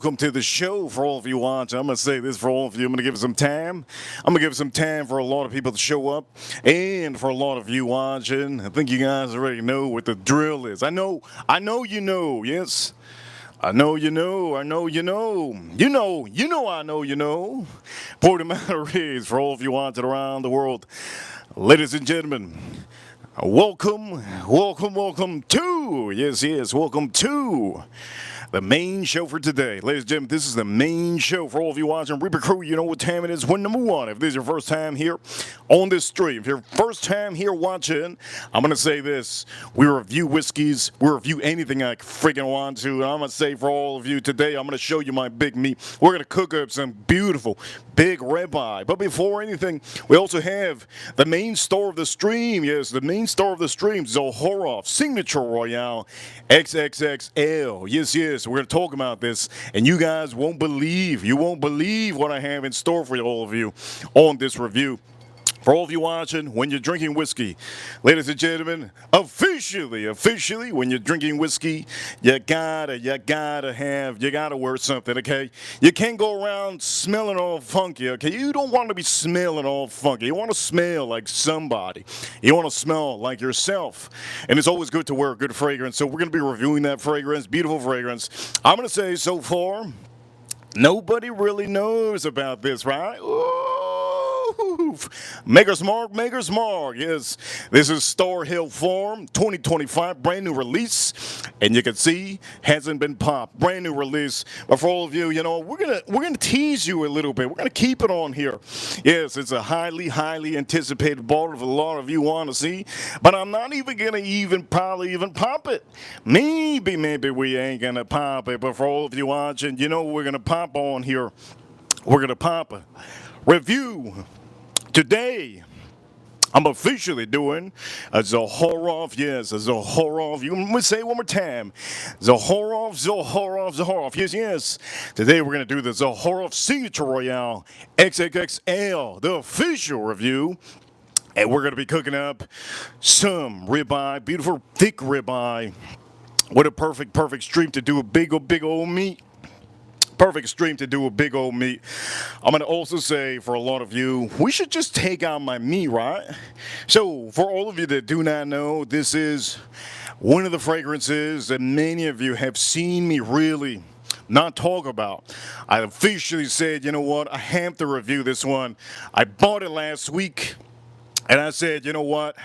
Welcome to the show for all of you watching. I'm going to say this for all of you. I'm going to give it some time. I'm going to give it some time for a lot of people to show up and for a lot of you watching. I think you guys already know what the drill is. I know you know, yes. I know you know, I know you know. I know you know. Point of matter is, for all of you watching around the world, ladies and gentlemen, welcome to, welcome to the main show for today. Ladies and gentlemen, this is the main show for all of you watching Reaper Crew. You know what time it is. When number one, if this is your first time here on this stream, if you're first time here watching, I'm going to say this. We review whiskeys. We review anything I freaking want to. And I'm going to say for all of you today, I'm going to show you my big meat. We're going to cook up some beautiful big ribeye. But before anything, we also have the main star of the stream. Yes, the main star of the stream, Zaharoff, Signature Royale, Xxxl. Yes, we're going to talk about this, and you guys won't believe what I have in store for all of you on this review. For all of you watching, when you're drinking whiskey, ladies and gentlemen, officially, when you're drinking whiskey, you gotta wear something, okay? You can't go around smelling all funky, okay? You don't want to be smelling all funky. You want to smell like somebody. You want to smell like yourself. And it's always good to wear a good fragrance. So we're going to be reviewing that fragrance, beautiful fragrance. I'm going to say so far, nobody really knows about this, right? Maker's Mark. Yes, this is Star Hill Farm 2025 brand new release, and you can see hasn't been popped. Brand new release. But for all of you, we're gonna tease you a little bit. We're gonna keep it on here. Yes, it's a highly anticipated bottle that a lot of you want to see. But I'm not even gonna probably pop it. Maybe we ain't gonna pop it. But for all of you watching, we're gonna pop on here. We're gonna pop a review. Today, I'm officially doing a Zaharoff. Yes, a Zaharoff. You want me to say it one more time? Zaharoff. Yes. Today we're going to do the Zaharoff Signature Royale XXL, the official review. And we're going to be cooking up some ribeye, beautiful thick ribeye. What a perfect stream to do a big old meat. Perfect stream to do a big old meat. I'm going to also say for a lot of you, we should just take out my meat, right? So for all of you that do not know, this is one of the fragrances that many of you have seen me really not talk about. I officially said, you know what, I have to review this one. I bought it last week, and I said, you know what,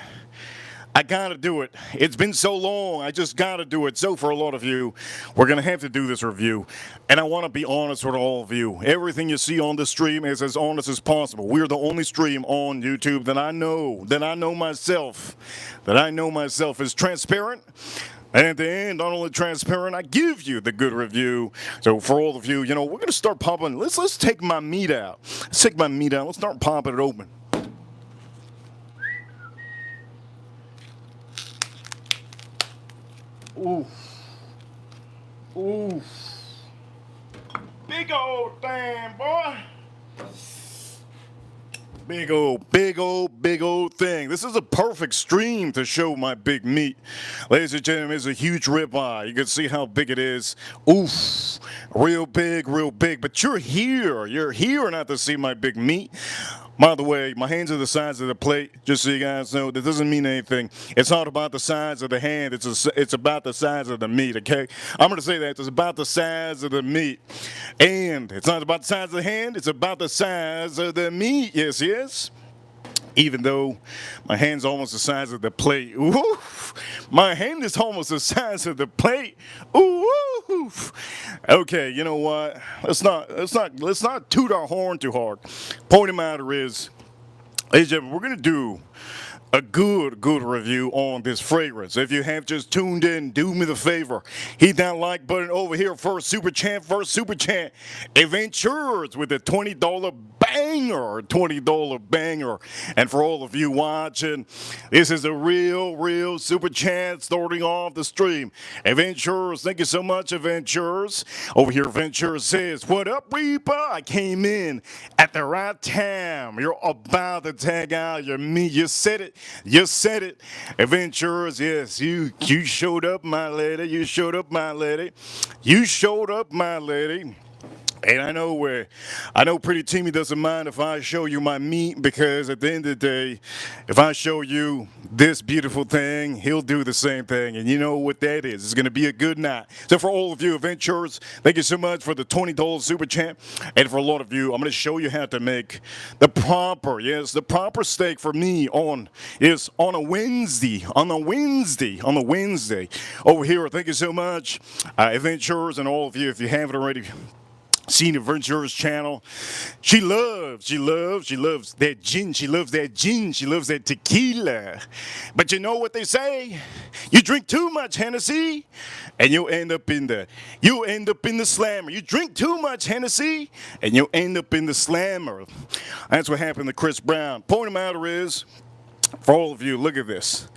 I gotta do it. It's been so long, I just gotta do it. So for a lot of you, we're gonna have to do this review. And I wanna be honest with all of you. Everything you see on the stream is as honest as possible. We're the only stream on YouTube that I know myself is transparent. And at the end, not only transparent, I give you the good review. So for all of you, we're gonna start popping. Let's take my meat out. Let's start popping it open. Ooh. Big old thing, boy. Big old thing. This is a perfect stream to show my big meat. Ladies and gentlemen, it's a huge ribeye. You can see how big it is. Oof. Real big. But you're here not to see my big meat. By the way, my hands are the size of the plate, just so you guys know. That doesn't mean anything. It's not about the size of the hand. It's about the size of the meat, okay? I'm going to say that. It's about the size of the meat. And it's not about the size of the hand. It's about the size of the meat. Yes. Even though my hand's almost the size of the plate. Ooh, my hand is almost the size of the plate. Ooh. Okay, you know what? Let's not toot our horn too hard. Point of matter is, ladies and gentlemen, we're gonna do a good review on this fragrance. If you have just tuned in, do me the favor. Hit that like button over here for Super Chat. Adventures with a $20 banger. And for all of you watching, this is a real Super Chat starting off the stream. Adventures, thank you so much, Adventures. Over here, Adventures says, what up, Reaper? I came in at the right time. You're about to tag out your meat. You said it. Adventures, yes, you showed up, my lady. You showed up, my lady. And I know Pretty Timmy doesn't mind if I show you my meat, because at the end of the day, if I show you this beautiful thing, he'll do the same thing. And you know what that is. It's going to be a good night. So for all of you adventurers, thank you so much for the $20 super chat. And for a lot of you, I'm going to show you how to make the proper steak for me on a Wednesday. Over here, thank you so much, adventurers, and all of you, if you haven't already seen Adventurers channel. She loves that gin. She loves that tequila. But you know what they say? You drink too much Hennessy and you'll end up in the slammer. You drink too much Hennessy and you'll end up in the slammer. That's what happened to Chris Brown. Point of the matter is, for all of you, look at this.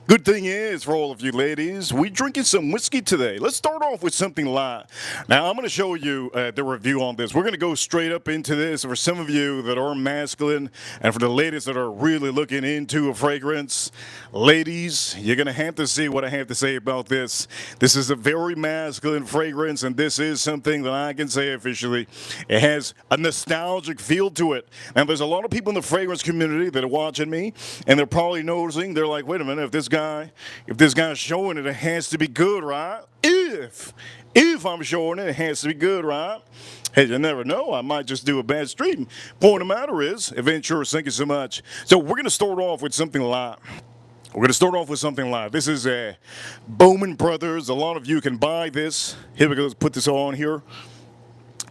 Good thing is, for all of you ladies, we're drinking some whiskey today. Let's start off with something light. Now, I'm going to show you the review on this. We're going to go straight up into this. For some of you that are masculine, and for the ladies that are really looking into a fragrance, ladies, you're going to have to see what I have to say about this. This is a very masculine fragrance, and this is something that I can say officially. It has a nostalgic feel to it. Now, there's a lot of people in the fragrance community that are watching me, and they're probably noticing, they're like, wait a minute, if this guy's showing it, it has to be good, right? If I'm showing it, it has to be good, right? Hey, you never know. I might just do a bad stream. Point of the matter is, adventurers, thank you so much. So we're going to start off with something light. This is Bowman Brothers. A lot of you can buy this. Here we go. Let's put this on here.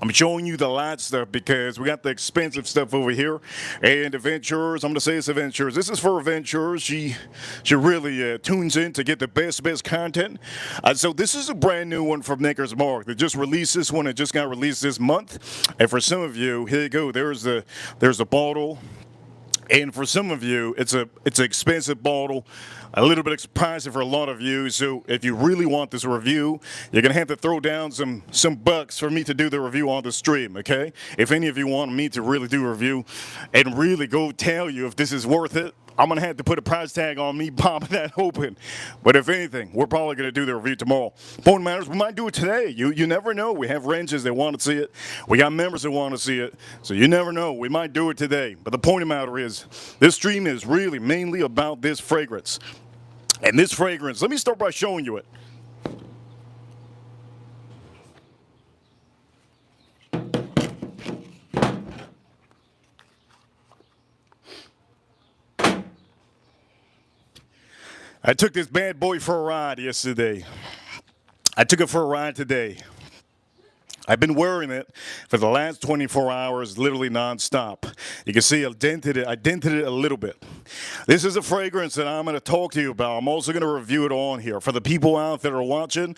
I'm showing you the light stuff because we got the expensive stuff over here. And adventurers, I'm going to say it's adventurers. This is for adventurers. She really tunes in to get the best content. So this is a brand new one from Maker's Mark. They just released this one. It just got released this month. And for some of you, here you go. There's the bottle. And for some of you, it's an expensive bottle, a little bit pricey for a lot of you. So if you really want this review, you're going to have to throw down some bucks for me to do the review on the stream, okay? If any of you want me to really do a review and really go tell you if this is worth it, I'm going to have to put a price tag on me popping that open. But if anything, we're probably going to do the review tomorrow. Point matters, we might do it today. You never know. We have ranges that want to see it. We got members that want to see it. So you never know. We might do it today. But the point of the matter is, this stream is really mainly about this fragrance. And this fragrance, let me start by showing you it. I took this bad boy for a ride yesterday. I took it for a ride today. I've been wearing it for the last 24 hours, literally nonstop. You can see I dented it a little bit. This is a fragrance that I'm going to talk to you about. I'm also going to review it on here. For the people out there that are watching,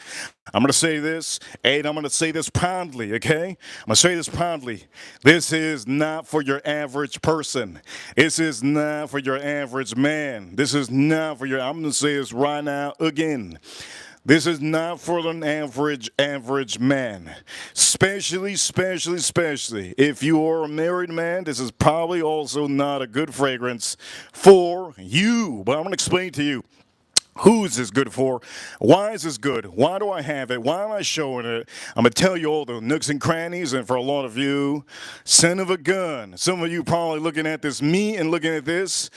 I'm going to say this, and I'm going to say this proudly, okay? I'm going to say this proudly. This is not for your average person. This is not for your average man. This is not for I'm going to say this right now again. This is not for an average man. Especially if you are a married man, this is probably also not a good fragrance for you. But I'm going to explain to you. Who's this good for? Why is this good? Why do I have it? Why am I showing it? I'm going to tell you all the nooks and crannies, and for a lot of you, son of a gun. Some of you probably looking at this, me, and looking at this.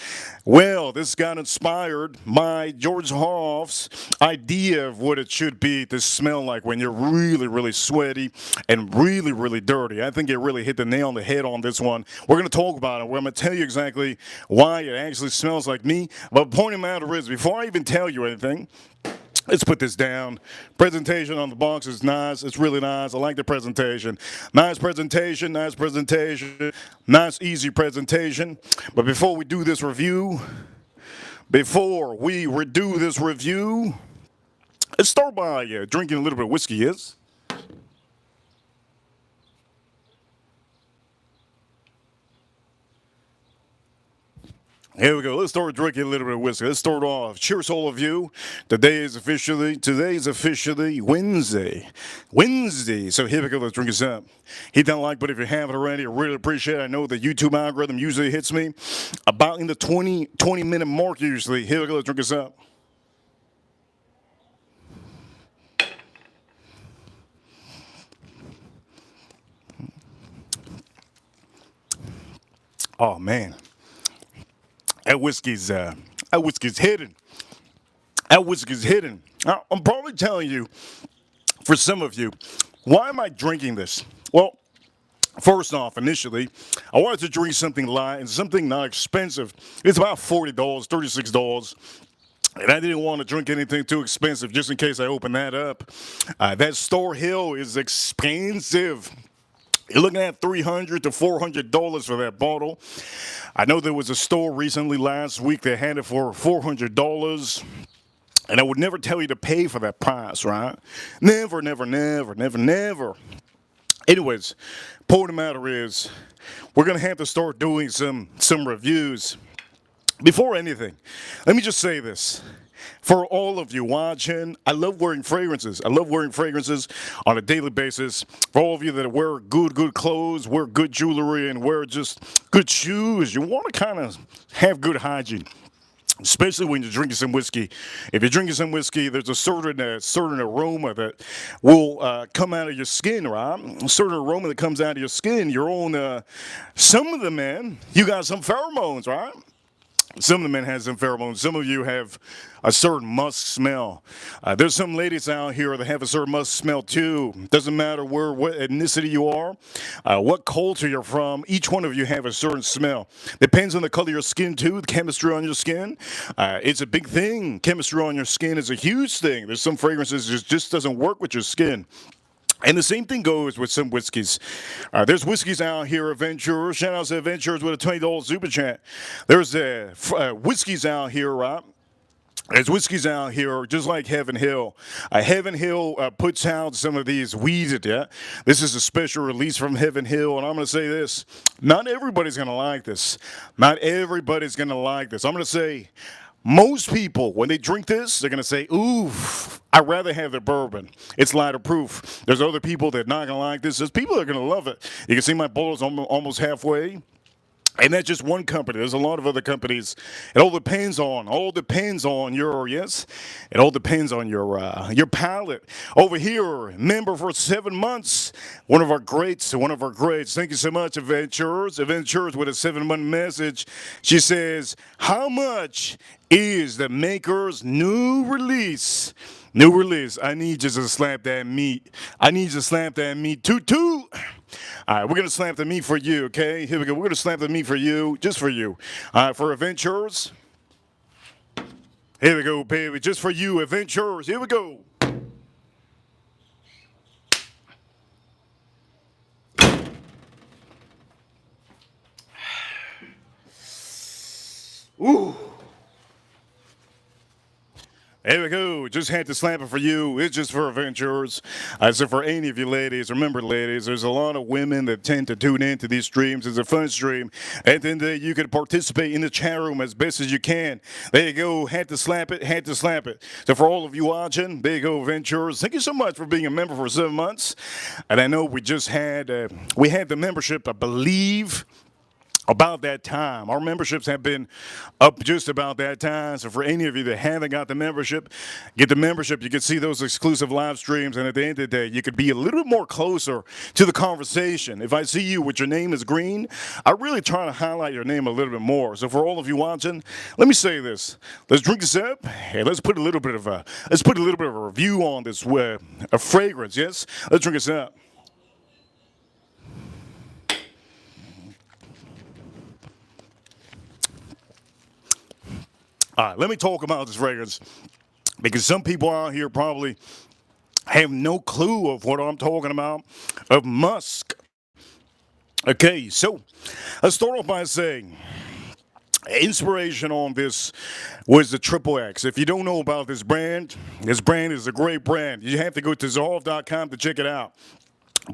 Well, this got inspired by George Zaharoff's idea of what it should be to smell like when you're really sweaty and really dirty. I think it really hit the nail on the head on this one. We're going to talk about it. I'm going to tell you exactly why it actually smells like me. But the point of the matter is, before I even tell you anything, let's put this down. Presentation on the box is nice. It's really nice. I like the presentation. Nice presentation, nice easy presentation. But before we do this review, let's start by drinking a little bit of whiskey, yes? Here we go. Let's start drinking a little bit of whiskey. Let's start off. Cheers, all of you. Today is officially Wednesday. So here we go. Let's drink this up. Hit that like button if you haven't already. I really appreciate it. I know the YouTube algorithm usually hits me about in the 20-minute mark usually. Here we go. Let's drink this up. Oh man, that whiskey's hidden. That whiskey's hidden. I'm probably telling you, for some of you, why am I drinking this? Well, first off, initially, I wanted to drink something light and something not expensive. It's about $40, $36. And I didn't want to drink anything too expensive just in case I open that up. That Store Hill is expensive. You're looking at $300 to $400 for that bottle. I know there was a store recently last week that had it for $400. And I would never tell you to pay for that price, right? Never, never, never, never, never. Anyways, point of the matter is, we're going to have to start doing some reviews. Before anything, let me just say this. For all of you watching, I love wearing fragrances. I love wearing fragrances on a daily basis. For all of you that wear good clothes, wear good jewelry, and wear just good shoes, you want to kind of have good hygiene. Especially when you're drinking some whiskey. If you're drinking some whiskey, there's a certain aroma that will come out of your skin, right? A certain aroma that comes out of your skin. Your own, some of the men, you got some pheromones, right? Some of the men have some pheromones. Some of you have a certain musk smell. There's some ladies out here that have a certain musk smell too. Doesn't matter what ethnicity you are, what culture you're from. Each one of you have a certain smell. Depends on the color of your skin too. The chemistry on your skin. It's a big thing. Chemistry on your skin is a huge thing. There's some fragrances that just doesn't work with your skin. And the same thing goes with some whiskeys. There's whiskeys out here, Adventurers. Shout out to Adventurers with a $20 super chat. There's whiskeys out here, right? There's whiskeys out here, just like Heaven Hill. Heaven Hill puts out some of these weeded, yeah? This is a special release from Heaven Hill, and I'm going to say this. Not everybody's going to like this. Not everybody's going to like this. I'm going to say, most people, when they drink this, they're going to say, ooh, I'd rather have the bourbon. It's lighter proof. There's other people that are not going to like this. There's people that are going to love it. You can see my bottle's almost halfway. And that's just one company. There's a lot of other companies. It all depends on your, yes? It all depends on your palate. Over here, member for 7 months. One of our greats. Thank you so much, Adventurers. Adventurers with a 7-month message. She says, how much is the Maker's new release? New release. I need you to slap that meat. I need you to slap that meat. Toot toot. All right, we're going to slap the meat for you, okay? Here we go. We're going to slap the meat for you, just for you. For Adventurers. Here we go, baby. Just for you, Adventurers. Here we go. Ooh. There we go. Just had to slap it for you. It's just for Adventurers. So for any of you ladies, remember ladies, there's a lot of women that tend to tune into these streams. It's a fun stream. And then you can participate in the chat room as best as you can. There you go. Had to slap it. Had to slap it. So for all of you watching, there you go, Adventurers. Thank you so much for being a member for 7 months. And I know we just had, we had the membership, I believe, about that time. Our memberships have been up just about that time. So for any of you that haven't got the membership, get the membership. You can see those exclusive live streams. And at the end of the day, you could be a little bit more closer to the conversation. If I see you with your name is green, I really try to highlight your name a little bit more. So for all of you watching, let me say this. Let's drink this up and let's put a little bit of a review on this a fragrance. Yes, let's drink this up. All right, let me talk about this fragrance because some people out here probably have no clue of what I'm talking about, of musk. Okay, so let's start off by saying inspiration on this was the XXX. If you don't know about this brand is a great brand. You have to go to Zaharoff.com to check it out.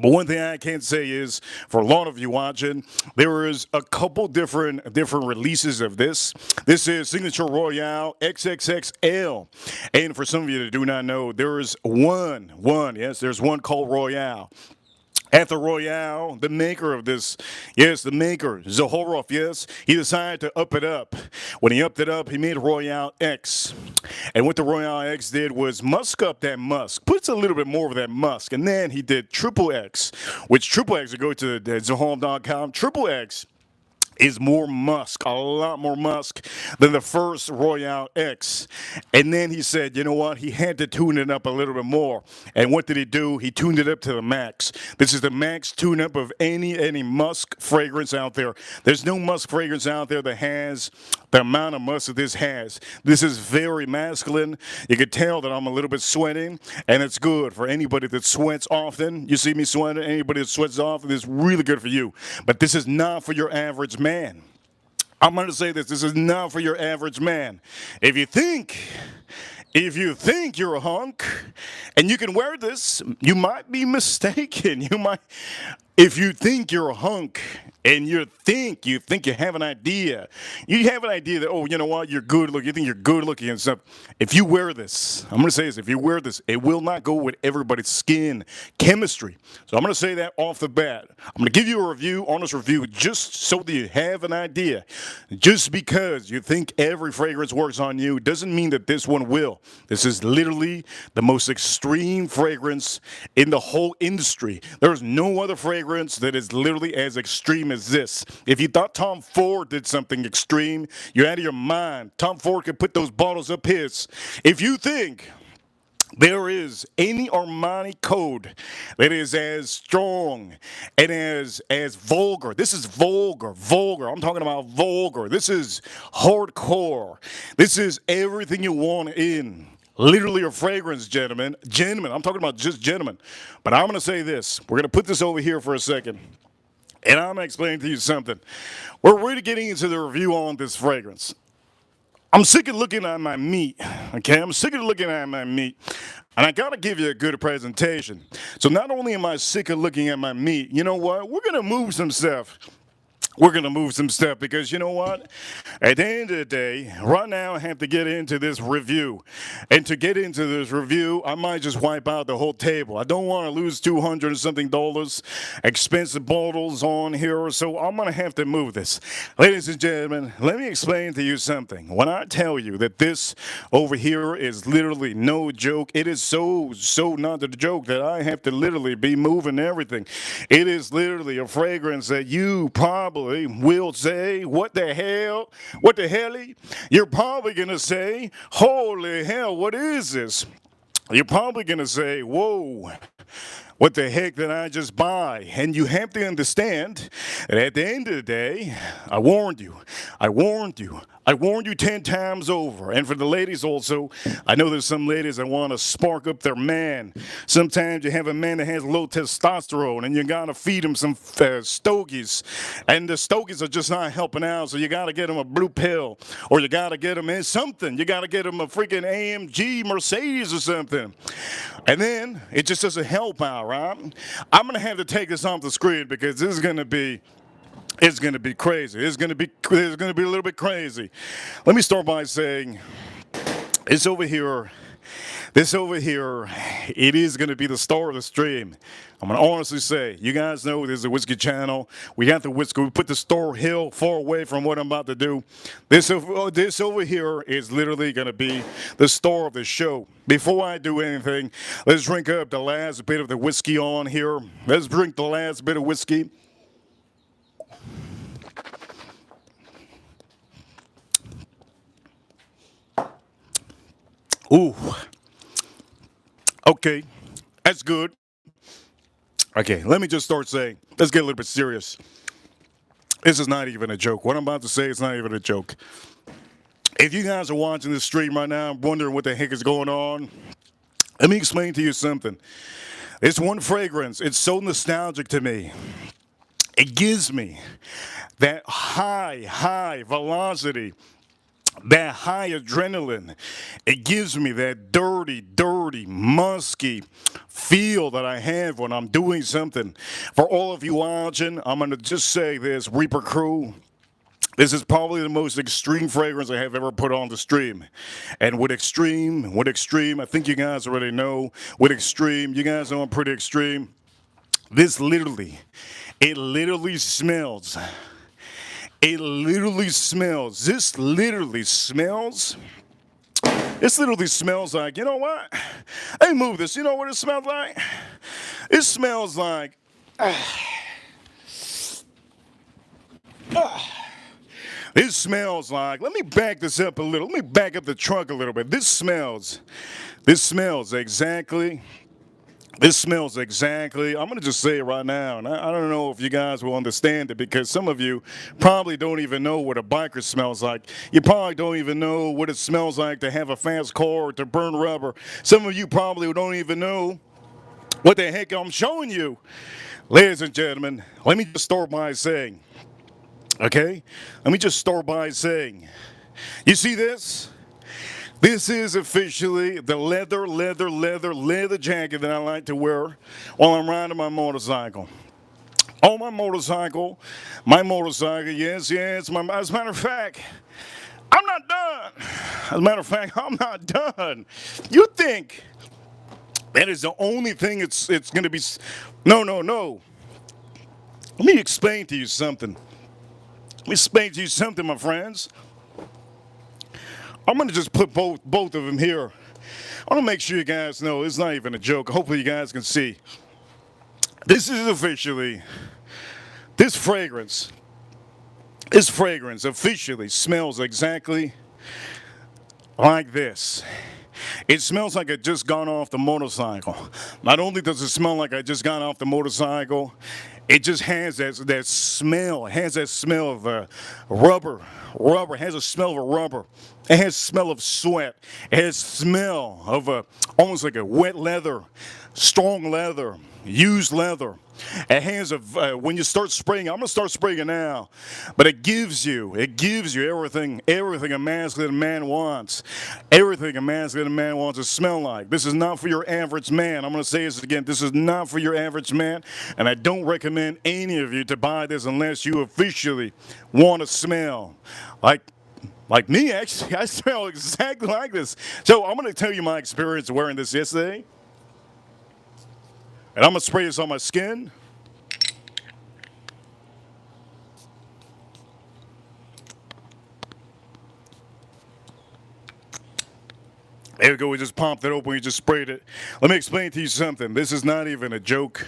But one thing I can say is, for a lot of you watching, there is a couple different releases of this. This is Signature Royale XXXL. And for some of you that do not know, there is there's one called Royale. After Royale, the maker of this, yes, the maker, Zaharoff, yes, he decided to up it up. When he upped it up, he made Royale X. And what the Royale X did was musk up that musk, puts a little bit more of that musk. And then he did XXX, which XXX, go to Zaharoff.com, XXX is more musk, a lot more musk than the first Royale X. And then he said, you know what? He had to tune it up a little bit more. And what did he do? He tuned it up to the max. This is the max tune-up of any musk fragrance out there. There's no musk fragrance out there that has the amount of musk that this has. This is very masculine. You can tell that I'm a little bit sweating, and it's good for anybody that sweats often. You see me sweating, anybody that sweats often, it's really good for you. But this is not for your average man. I'm going to say this is not for your average man. If you think you're a hunk and you can wear this, you might be mistaken. If you think you're a hunk and you think you have an idea, that, oh, you know what, you're good looking, you think you're good looking and stuff. If you wear this, I'm going to say this, if you wear this, it will not go with everybody's skin chemistry. So I'm going to say that off the bat. I'm going to give you a review, honest review, just so that you have an idea. Just because you think every fragrance works on you doesn't mean that this one will. This is literally the most extreme fragrance in the whole industry. There's no other fragrance that is literally as extreme as this. If you thought Tom Ford did something extreme, you're out of your mind. Tom Ford could put those bottles up his. If you think there is any Armani code that is as strong and as vulgar. This is vulgar. I'm talking about vulgar. This is hardcore. This is everything you want in. Literally a fragrance, gentlemen. I'm talking about just gentlemen. But I'm going to say this. We're going to put this over here for a second. And I'm going to explain to you something. We're really getting into the review on this fragrance. I'm sick of looking at my meat, okay? I'm sick of looking at my meat, and I gotta give you a good presentation. So not only am I sick of looking at my meat, you know what? We're gonna move some stuff. Because you know what? At the end of the day, right now I have to get into this review. And to get into this review, I might just wipe out the whole table. I don't want to lose $200 and something, expensive bottles on here, so I'm going to have to move this. Ladies and gentlemen, let me explain to you something. When I tell you that this over here is literally no joke, it is so not a joke that I have to literally be moving everything. It is literally a fragrance that you probably will say, what the hell? You're probably going to say, holy hell, what is this? You're probably going to say, whoa, what the heck did I just buy? And you have to understand that at the end of the day, I warned you 10 times over. And for the ladies also, I know there's some ladies that want to spark up their man. Sometimes you have a man that has low testosterone and you got to feed him some stogies. And the stogies are just not helping out. So you got to get him a blue pill, or you got to get him in something. You got to get him a freaking AMG Mercedes or something. And then it just doesn't help out, right? I'm going to have to take this off the screen because this is going to be crazy. It's going to be a little bit crazy. Let me start by saying this over here, it is going to be the star of the stream. I'm going to honestly say, you guys know this is a whiskey channel. We got the whiskey. We put the store hill far away from what I'm about to do. This over here is literally going to be the star of the show. Before I do anything, let's drink up the last bit of the whiskey on here. Let's drink the last bit of whiskey. Ooh. Okay, that's good. Okay, let me just start saying, let's get a little bit serious. This is not even a joke. What I'm about to say is not even a joke. If you guys are watching this stream right now, wondering what the heck is going on, let me explain to you something. It's one fragrance. It's so nostalgic to me. It gives me that high velocity, that high adrenaline. It gives me that dirty, musky feel that I have when I'm doing something. For all of you watching, I'm going to just say this, Reaper Crew, this is probably the most extreme fragrance I have ever put on the stream. And with extreme, I think you guys already know, with extreme, you guys know I'm pretty extreme. This literally smells. This literally smells like, you know what? Hey, move this. You know what it smells like? It smells like, This smells like, let me back this up a little. Let me back up the trunk a little bit. This smells exactly, I'm going to just say it right now, and I don't know if you guys will understand it because some of you probably don't even know what a biker smells like. You probably don't even know what it smells like to have a fast car or to burn rubber. Some of you probably don't even know what the heck I'm showing you. Ladies and gentlemen, let me just start by saying, okay? Let me just start by saying, you see this? This is officially the leather jacket that I like to wear while I'm riding my motorcycle. On my motorcycle, yes, as a matter of fact, I'm not done. As a matter of fact, I'm not done. You think that is the only thing it's going to be? No. Let me explain to you something. My friends. I'm going to just put both of them here. I want to make sure you guys know it's not even a joke. Hopefully you guys can see. This is officially, this fragrance officially smells exactly like this. It smells like I just got off the motorcycle. Not only does it smell like I just got off the motorcycle, it just has that smell. It has that smell of rubber. It has a smell of a rubber. It has smell of sweat. It has smell of almost like a wet leather, strong leather, used leather. It has when you start spraying, I'm gonna start spraying it now, but it gives you everything a masculine man wants. Everything a masculine man wants to smell like. This is not for your average man. I'm gonna say this again. This is not for your average man, and I don't recommend any of you to buy this unless you officially want to smell like me. Actually, I smell exactly like this. So I'm gonna tell you my experience wearing this yesterday. And I'm going to spray this on my skin. There we go. We just pumped it open. We just sprayed it. Let me explain to you something. This is not even a joke.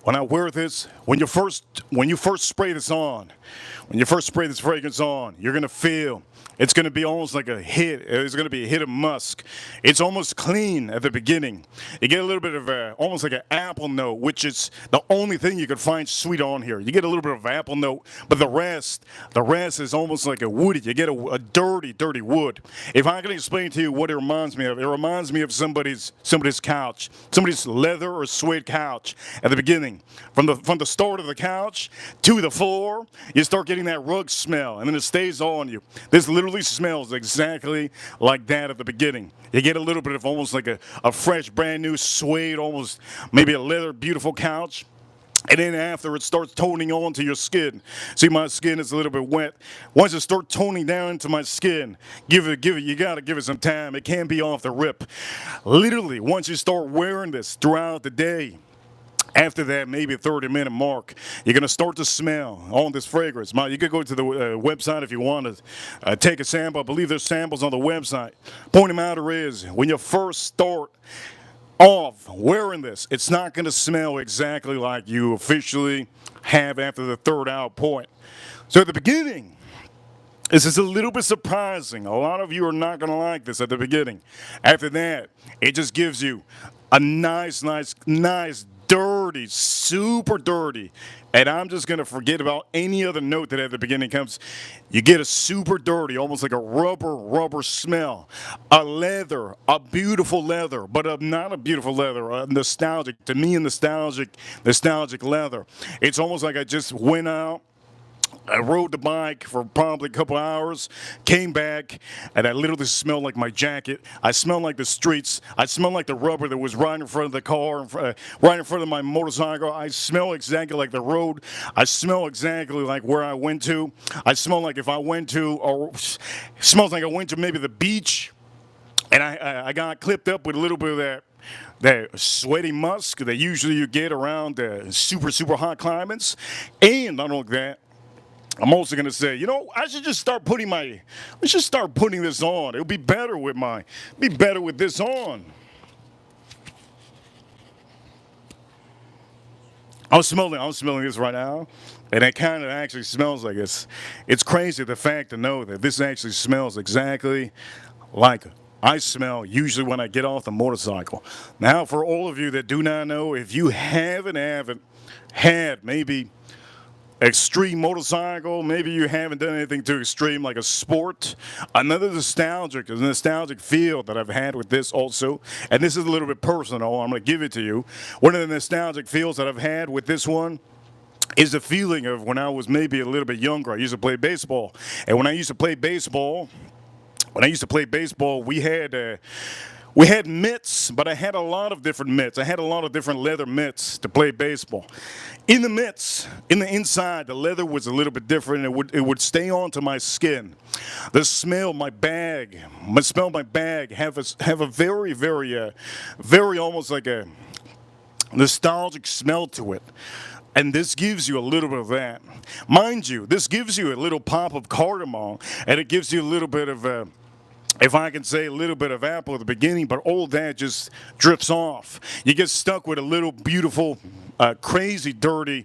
When I wear this, when you first spray this on, when you first spray this fragrance on, you're going to feel it's going to be almost like a hit. It's going to be a hit of musk. It's almost clean at the beginning. You get a little bit of almost like an apple note, which is the only thing you could find sweet on here. You get a little bit of apple note, but the rest is almost like a woody. You get a dirty wood. If I can explain to you what it reminds me of somebody's couch, somebody's leather or suede couch at the beginning. From the start of the couch to the floor, you start getting that rug smell, and then it stays on you. This literally smells exactly like that at the beginning. You get a little bit of almost like a fresh, brand new suede, almost maybe a leather, beautiful couch. And then after it starts toning on to your skin. See, my skin is a little bit wet. Once it starts toning down into my skin, you gotta give it some time. It can't be off the rip. Literally, once you start wearing this throughout the day, after that, maybe a 30-minute mark, you're going to start to smell all this fragrance. You could go to the website if you want to take a sample. I believe there's samples on the website. Point of matter is, when you first start off wearing this, it's not going to smell exactly like you officially have after the third hour point. So at the beginning, this is a little bit surprising. A lot of you are not going to like this at the beginning. After that, it just gives you a nice, dirty, super dirty, and I'm just going to forget about any other note that at the beginning comes. You get a super dirty, almost like a rubber smell. A beautiful leather, but not a beautiful leather, a nostalgic, to me, a nostalgic leather. It's almost like I just went out, I rode the bike for probably a couple hours, came back, and I literally smelled like my jacket. I smelled like the streets. I smelled like the rubber that was right in front of the car, right in front of my motorcycle. I smell exactly like the road. I smell exactly like where I went to. I smell like if I went to, or smells like I went to maybe the beach, and I got clipped up with a little bit of that sweaty musk that usually you get around super hot climates. And not only that, I'm also going to say, I should just start putting this on. It'll be better with this on. I'm smelling this right now, and it kind of actually smells like this. It's crazy the fact to know that this actually smells exactly like I smell usually when I get off the motorcycle. Now, for all of you that do not know, if you haven't had maybe extreme motorcycle, maybe you haven't done anything too extreme like a sport, another nostalgic feel that I've had with this also, and this is a little bit personal, I'm going to give it to you. One of the nostalgic feels that I've had with this one is the feeling of when I was maybe a little bit younger. I used to play baseball, and when I used to play baseball, we had mitts, but I had a lot of different mitts. I had a lot of different leather mitts to play baseball. In the mitts, in the inside, the leather was a little bit different. It would stay onto my skin. The smell, of my bag have a very, very, very almost like a nostalgic smell to it. And this gives you a little bit of that. Mind you, this gives you a little pop of cardamom, and it gives you a little bit of if I can say a little bit of apple at the beginning, but all that just drifts off. You get stuck with a little beautiful, crazy, dirty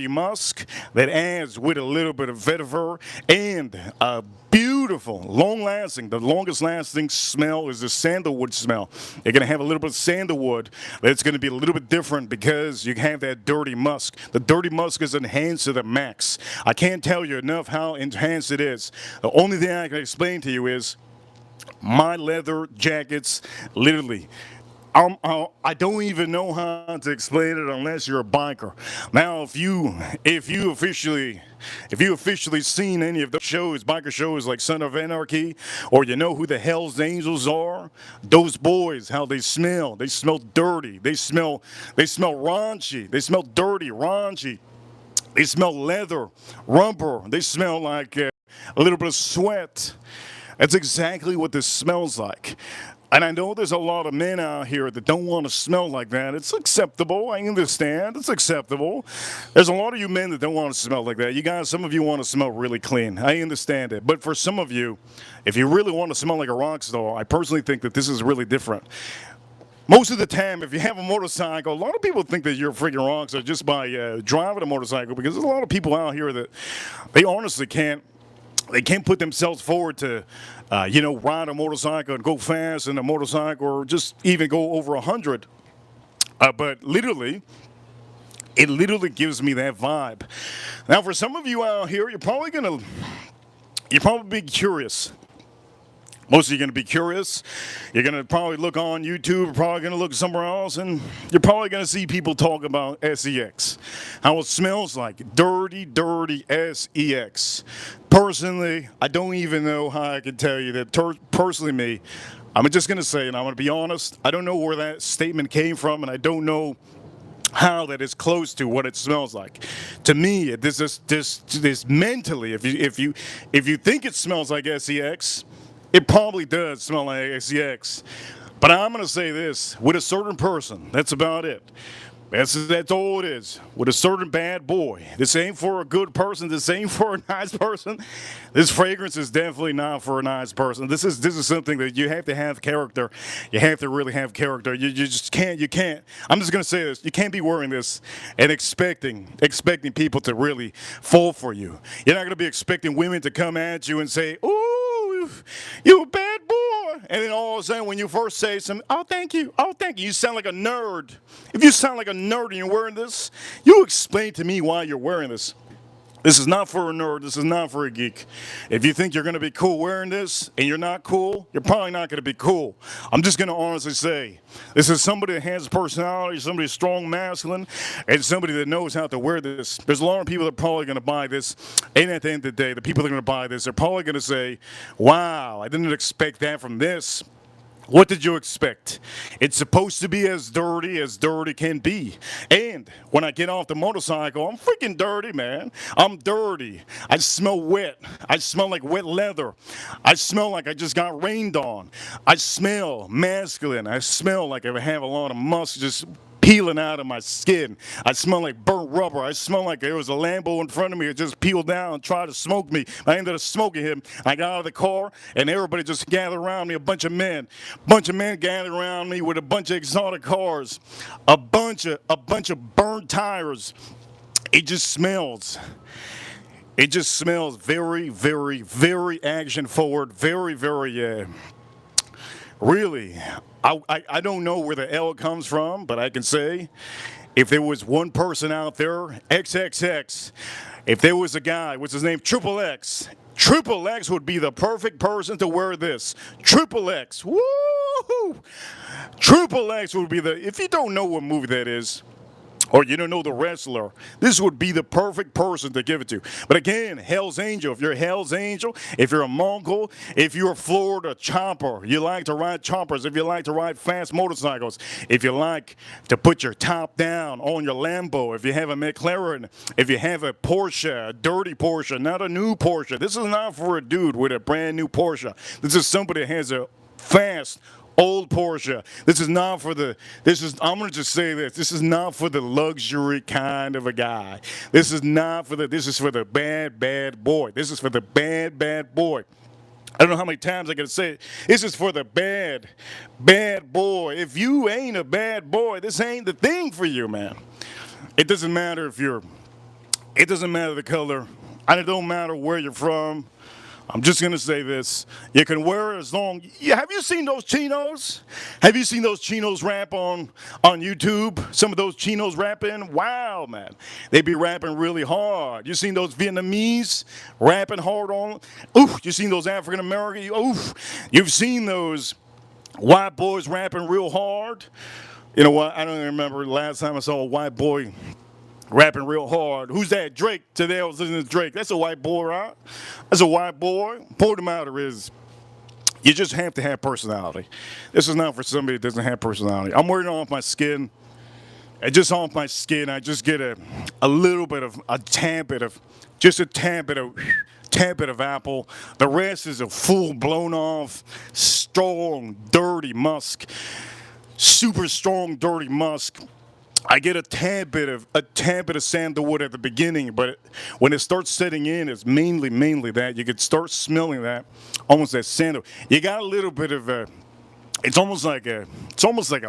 musk that adds with a little bit of vetiver and a beautiful, the longest lasting smell is the sandalwood smell. You're going to have a little bit of sandalwood, but it's going to be a little bit different because you have that dirty musk. The dirty musk is enhanced to the max. I can't tell you enough how enhanced it is. The only thing I can explain to you is my leather jackets, literally. I don't even know how to explain it unless you're a biker. Now, if you officially seen any of those shows, biker shows like Son of Anarchy, or you know who the Hell's Angels are, those boys, how they smell dirty, they smell raunchy, they smell dirty, raunchy. They smell leather, rubber. They smell like a little bit of sweat. That's exactly what this smells like. And I know there's a lot of men out here that don't want to smell like that. It's acceptable. I understand. It's acceptable. There's a lot of you men that don't want to smell like that. You guys, some of you want to smell really clean. I understand it. But for some of you, if you really want to smell like a rock star, I personally think that this is really different. Most of the time, if you have a motorcycle, a lot of people think that you're a freaking rock star just by driving a motorcycle, because there's a lot of people out here that they honestly can't put themselves forward to, ride a motorcycle and go fast in a motorcycle, or just even go over 100. But it literally gives me that vibe. Now, for some of you out here, you're probably be curious. Most of you are going to be curious. You're going to probably look on YouTube, probably going to look somewhere else, and you're probably going to see people talk about SEX. How it smells like dirty SEX. Personally, I don't even know how I can tell you that. Personally, me, I'm just going to say, and I'm going to be honest, I don't know where that statement came from, and I don't know how that is close to what it smells like. To me, this mentally, if you think it smells like SEX, it probably does smell like SEX. But I'm going to say this, with a certain person, that's about it. That's all it is. With a certain bad boy. This ain't for a good person. This ain't for a nice person. This fragrance is definitely not for a nice person. This is something that you have to have character. You have to really have character. You just can't. I'm just gonna say this. You can't be wearing this and expecting people to really fall for you. You're not gonna be expecting women to come at you and say, "Ooh, you a bad boy." And then all of a sudden, when you first say something, "Oh, thank you. Oh, thank you," you sound like a nerd. If you sound like a nerd and you're wearing this, you explain to me why you're wearing this. This is not for a nerd. This is not for a geek. If you think you're going to be cool wearing this and you're not cool, you're probably not going to be cool. I'm just going to honestly say, this is somebody that has personality, somebody strong, masculine, and somebody that knows how to wear this. There's a lot of people that are probably going to buy this, and at the end of the day, the people that are going to buy this are probably going to say, wow, I didn't expect that from this. What did you expect? It's supposed to be as dirty can be. And when I get off the motorcycle, I'm freaking dirty, man. I'm dirty. I smell wet. I smell like wet leather. I smell like I just got rained on. I smell masculine. I smell like I have a lot of musk just peeling out of my skin. I smell like burnt rubber. I smell like there was a Lambo in front of me that just peeled down and tried to smoke me. I ended up smoking him. I got out of the car, and everybody just gathered around me, a bunch of men gathered around me with a bunch of exotic cars, a bunch of burnt tires. It just smells. It just smells very, very, very action forward, very, very, really. I don't know where the L comes from, but I can say if there was one person out there, XXX, if there was a guy, what's his name, Triple X, Triple X would be the perfect person to wear this. Triple X, woo! Triple X would be if you don't know what movie that is, or you don't know the wrestler, this would be the perfect person to give it to. But again, Hell's Angel. If you're Hell's Angel, if you're a Mongol, if you're a Florida chopper, you like to ride choppers, if you like to ride fast motorcycles, if you like to put your top down on your Lambo, if you have a McLaren, if you have a Porsche, a dirty Porsche, not a new Porsche. This is not for a dude with a brand new Porsche. This is somebody that has a fast old Porsche. This is not for I'm going to just say this. This is not for the luxury kind of a guy. This is for the bad, bad boy. This is for the bad, bad boy. I don't know how many times I got to say it. This is for the bad, bad boy. If you ain't a bad boy, this ain't the thing for you, man. It doesn't matter it doesn't matter the color. And it don't matter where you're from. I'm just going to say this. You can wear it as long. Yeah, have you seen those chinos? Have you seen those chinos rap on YouTube? Some of those chinos rapping? Wow, man. They be rapping really hard. You seen those Vietnamese rapping hard on? Oof. You seen those African American? Oof. You've seen those white boys rapping real hard? You know what? I don't even remember the last time I saw a white boy rapping real hard. Who's that? Drake. Today I was listening to Drake. That's a white boy, right? That's a white boy. Point of the matter is, you just have to have personality. This is not for somebody that doesn't have personality. I'm wearing it off my skin. And just off my skin, I just get a little bit of, a tad bit of apple. The rest is a full blown off, strong, dirty musk. Super strong, dirty musk. I get a tad bit of sandalwood at the beginning, but when it starts setting in, it's mainly that. You could start smelling that, almost that sandal. You got a little bit of it's almost like a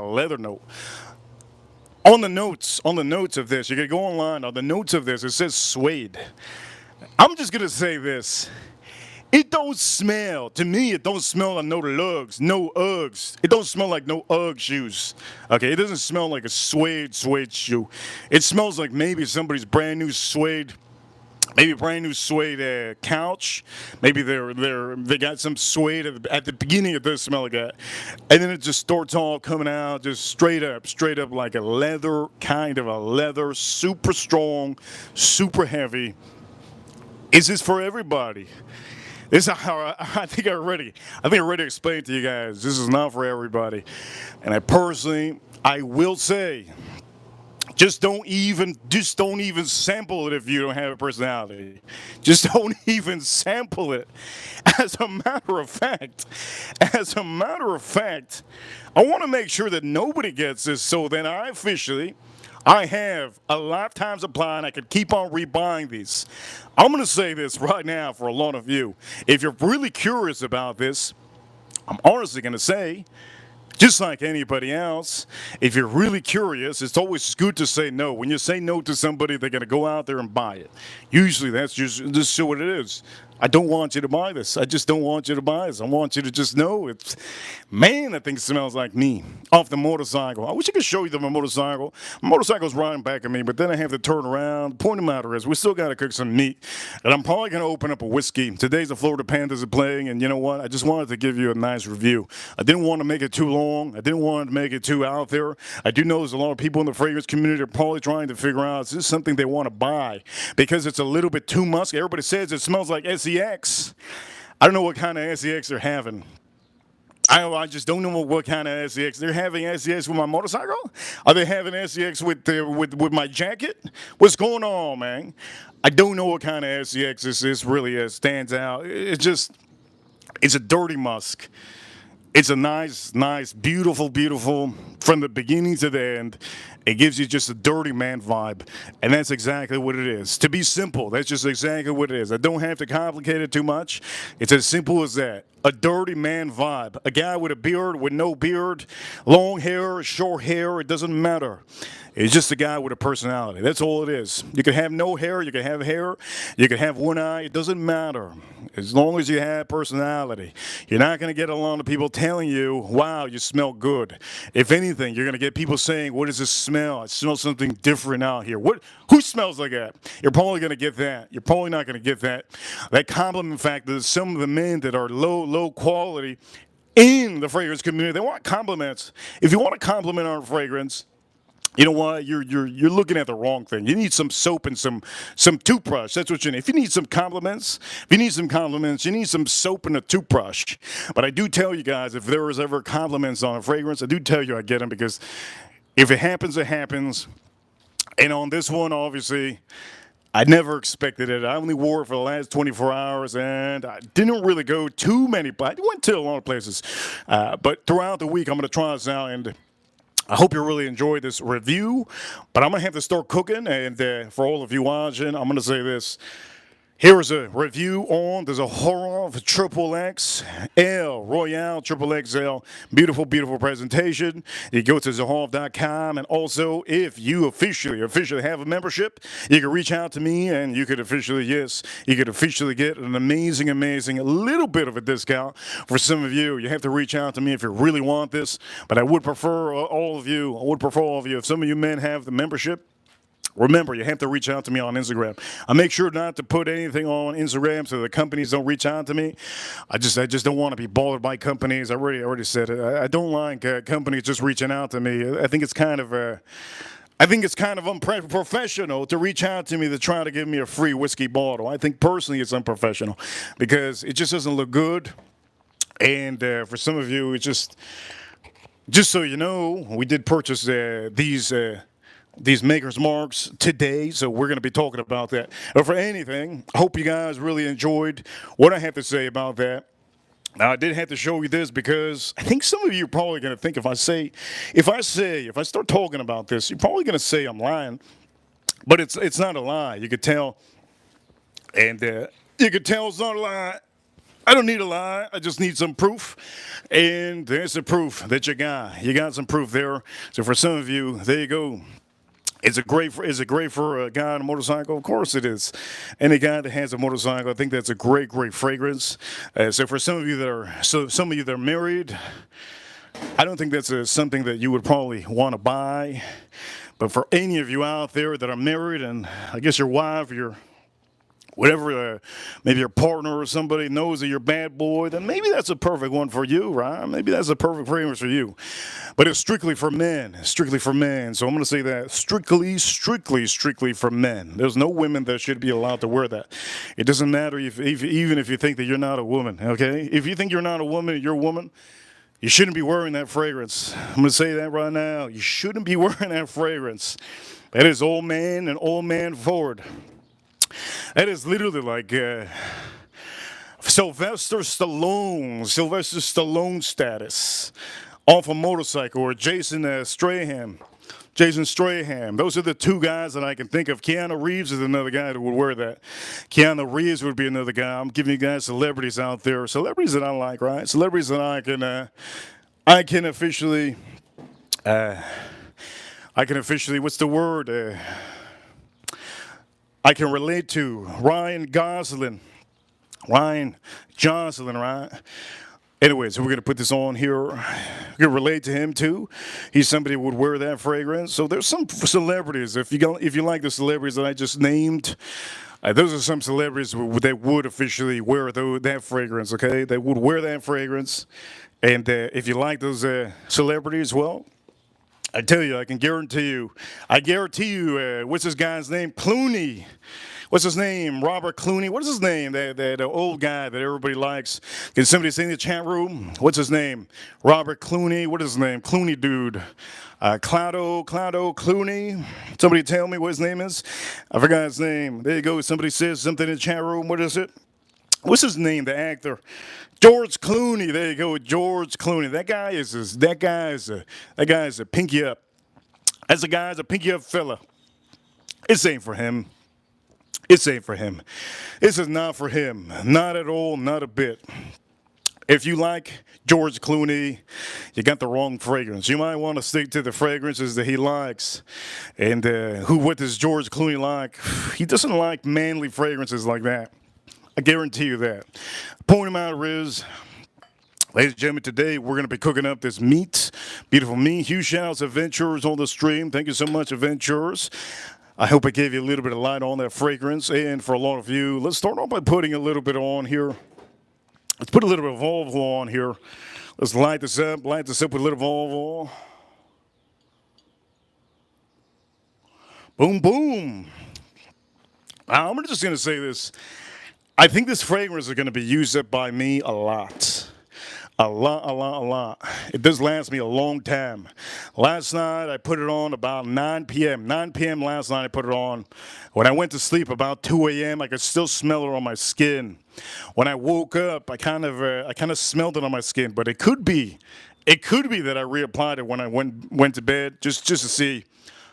leather note. On the notes of this, you can go online. On the notes of this, it says suede. I'm just gonna say this. It don't smell, to me, it don't smell like no Uggs. It don't smell like no Ugg shoes. Okay, it doesn't smell like a suede shoe. It smells like maybe somebody's brand new suede couch. Maybe they got some suede at the beginning. It does smell like that, and then it just starts all coming out just straight up like a leather, super strong, super heavy. Is this for everybody? This is how I think I already explained to you guys. This is not for everybody, and I will say, just don't even sample it if you don't have a personality. Just don't even sample it. As a matter of fact, I want to make sure that nobody gets this, so then I have a lifetime supply and I could keep on rebuying these. I'm going to say this right now for a lot of you. If you're really curious about this, I'm honestly going to say, just like anybody else, if you're really curious, it's always good to say no. When you say no to somebody, they're going to go out there and buy it. Usually that's just what it is. I don't want you to buy this. I just don't want you to buy this. I want you to just know that thing smells like me off the motorcycle. I wish I could show you my motorcycle. My motorcycle's riding back at me, but then I have to turn around. The point of the matter is, we still got to cook some meat, and I'm probably going to open up a whiskey. Today's the Florida Panthers are playing, and you know what? I just wanted to give you a nice review. I didn't want to make it too long. I didn't want to make it too out there. I do know there's a lot of people in the fragrance community are probably trying to figure out, is this something they want to buy? Because it's a little bit too musky. Everybody says it smells like SEX. I don't know what kind of SEX they're having. I just don't know what kind of SEX. They're having SEX with my motorcycle? Are they having SEX with my jacket? What's going on, man? I don't know what kind of SEX this really stands out. It's a dirty musk. It's a nice, beautiful from the beginning to the end. It gives you just a dirty man vibe, and that's exactly what it is. To be simple, that's just exactly what it is. I don't have to complicate it too much. It's as simple as that. A dirty man vibe. A guy with a beard, with no beard, long hair, short hair, it doesn't matter. It's just a guy with a personality. That's all it is. You can have no hair, you can have hair, you can have one eye, it doesn't matter. As long as you have personality. You're not going to get a lot of people telling you, wow, you smell good. If anything, you're going to get people saying, what does this smell? I smell something different out here. Who smells like that? You're probably going to get that. You're probably not going to get that. That compliment factor, some of the men that are low quality in the fragrance community, they want compliments. If you want a compliment on a fragrance, you know what? You're looking at the wrong thing. You need some soap and some toothbrush. That's what you need. If you need some compliments, you need some soap and a toothbrush. But I do tell you guys, if there was ever compliments on a fragrance, I do tell you I get them, because if it happens, it happens. And on this one, obviously, I never expected it. I only wore it for the last 24 hours, and I didn't really go too many. But I went to a lot of places. But throughout the week, I'm going to try this out, and I hope you really enjoyed this review, but I'm going to have to start cooking, and for all of you watching, I'm going to say this. Here is a review on the Zaharoff XXL Royale XXL. Beautiful presentation. You go to Zaharoff.com, and also if you officially have a membership, you can reach out to me, and you could officially get an amazing little bit of a discount for some of you. You have to reach out to me if you really want this, but I would prefer all of you. If some of you men have the membership, remember, you have to reach out to me on Instagram. I make sure not to put anything on Instagram so the companies don't reach out to me. I just don't want to be bothered by companies. I already said it. I don't like companies just reaching out to me. I think it's kind of unprofessional to reach out to me to try to give me a free whiskey bottle. I think personally it's unprofessional because it just doesn't look good. And for some of you, it's just so you know, we did purchase these Maker's Marks today, so we're going to be talking about that. But for anything, I hope you guys really enjoyed what I have to say about that. Now, I did have to show you this because I think some of you are probably going to think if I start talking about this, you're probably going to say I'm lying. But it's not a lie. You could tell, and you could tell it's not a lie. I don't need a lie. I just need some proof. And there's the proof that you got. You got some proof there. So for some of you, there you go. Is it great for a guy on a motorcycle? Of course it is. Any guy that has a motorcycle, I think that's a great fragrance. So for some of you that are married, I don't think that's something that you would probably want to buy. But for any of you out there that are married, and I guess your wife, your whatever, maybe your partner or somebody knows that you're a bad boy, then maybe that's a perfect one for you, right? Maybe that's a perfect fragrance for you. But it's strictly for men, So I'm going to say that strictly for men. There's no women that should be allowed to wear that. It doesn't matter even if you think that you're not a woman, okay? If you think you're not a woman, you're a woman, you shouldn't be wearing that fragrance. I'm going to say that right now. You shouldn't be wearing that fragrance. That is old man and old man forward. That is literally like Sylvester Stallone status off a motorcycle, or Jason Strahan. Those are the two guys that I can think of. Keanu Reeves is another guy that would wear that. Keanu Reeves would be another guy. I'm giving you guys celebrities out there. Celebrities that I like, right? Celebrities that I can officially, what's the word? I can relate to Ryan Gosling, right? Anyways, so we're going to put this on here. We can relate to him too. He's somebody who would wear that fragrance. So there's some celebrities. If you like the celebrities that I just named, those are some celebrities that would officially wear that fragrance, okay? They would wear that fragrance. And if you like those celebrities, well, I tell you, I guarantee you, what's this guy's name? Clooney. What's his name? Robert Clooney. What is his name? That old guy that everybody likes. Can somebody say in the chat room? What's his name? Robert Clooney. What is his name? Clooney dude. Claudio Clooney. Somebody tell me what his name is. I forgot his name. There you go. Somebody says something in the chat room. What is it? What's his name? The actor, George Clooney. There you go, George Clooney. That guy is a pinky up. That's a guy's a pinky up fella. This ain't for him. This ain't for him. This is not for him. Not at all. Not a bit. If you like George Clooney, you got the wrong fragrance. You might want to stick to the fragrances that he likes. And what does George Clooney like? He doesn't like manly fragrances like that. I guarantee you that. Point him out is, ladies and gentlemen, today we're going to be cooking up this meat, beautiful meat. Huge shout outs to Adventurers on the stream. Thank you so much, Adventurers. I hope I gave you a little bit of light on that fragrance. And for a lot of you, let's start off by putting a little bit on here. Let's put a little bit of olive oil on here. Let's light this up with a little of olive oil. Boom, boom. Now, I'm just going to say this. I think this fragrance is going to be used up by me a lot. A lot. It does last me a long time. Last night I put it on about 9 p.m. 9 p.m. last night I put it on. When I went to sleep about 2 a.m. I could still smell it on my skin. When I woke up, I kind of smelled it on my skin. But it could be that I reapplied it when I went to bed just to see.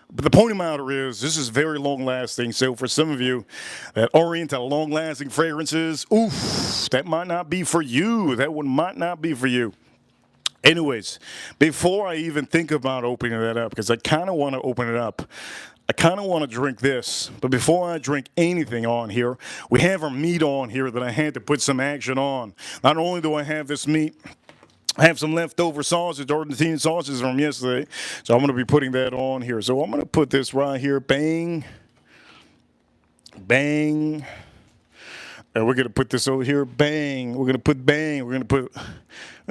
But the point of the matter is, this is very long-lasting. So for some of you that are into long-lasting fragrances, oof, that might not be for you. That one might not be for you. Anyways, before I even think about opening that up, because I kind of want to open it up, I kind of want to drink this. But before I drink anything on here, we have our meat on here that I had to put some action on. Not only do I have this meat, I have some leftover sausage, Argentine sausages from yesterday, so I'm going to be putting that on here. So I'm going to put this right here, bang, bang, and we're going to put this over here, bang. We're going to put bang. We're going to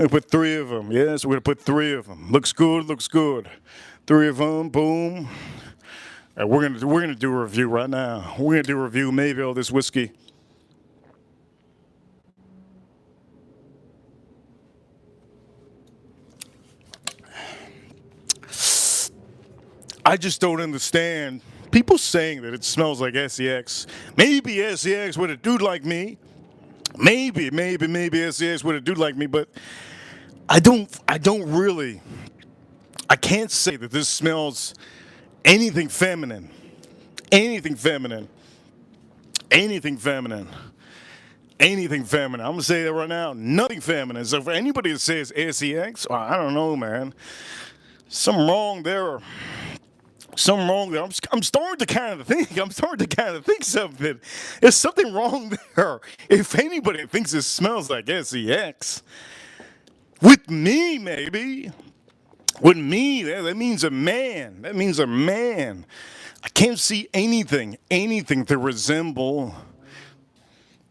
put 3 of them. Yes, we're going to put 3 of them. Looks good, looks good. 3 of them, boom. And we're going to do a review right now. We're going to do a review maybe of this whiskey. I just don't understand people saying that it smells like SEX. Maybe SEX with a dude like me. Maybe SEX with a dude like me, but I can't say that this smells anything feminine. Anything feminine. I'm going to say that right now. Nothing feminine. So for anybody that says SEX, I don't know, man. Something wrong there. I'm starting to kind of think something. There's something wrong there. If anybody thinks it smells like SEX, with me, maybe. With me, that means a man. I can't see anything to resemble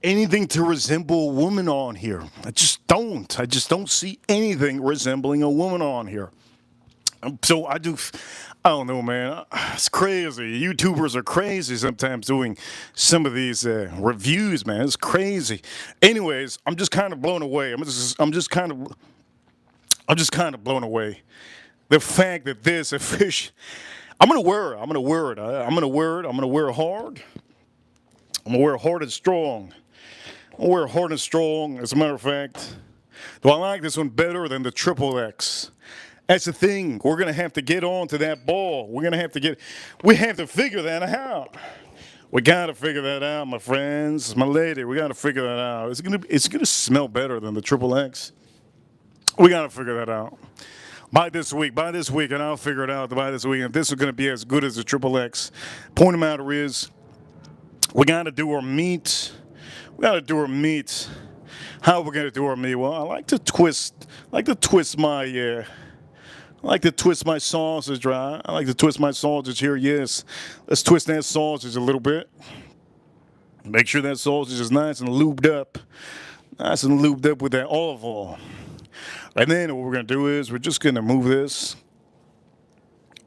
a woman on here. I just don't see anything resembling a woman on here. So I don't know, man. It's crazy. YouTubers are crazy sometimes doing some of these reviews, man. It's crazy. Anyways, I'm just kind of blown away. I'm just kind of blown away. The fact that this fish, I'm gonna wear it. I'm gonna wear it hard. I'm gonna wear it hard and strong. As a matter of fact, do I like this one better than the XXX? That's the thing. We're going to have to get on to that ball. We have to figure that out. We got to figure that out, my friends, my lady. We got to figure that out. It's going to smell better than the XXX. We got to figure that out. By this week, and I'll figure it out by this week. And this is going to be as good as the XXX. Point of the matter is, we got to do our meat. How are we going to do our meat? Well, I like to twist my sausage, right? I like to twist my sausage here, yes. Let's twist that sausage a little bit. Make sure that sausage is nice and lubed up. With that olive oil. And then what we're going to do is we're just going to move this.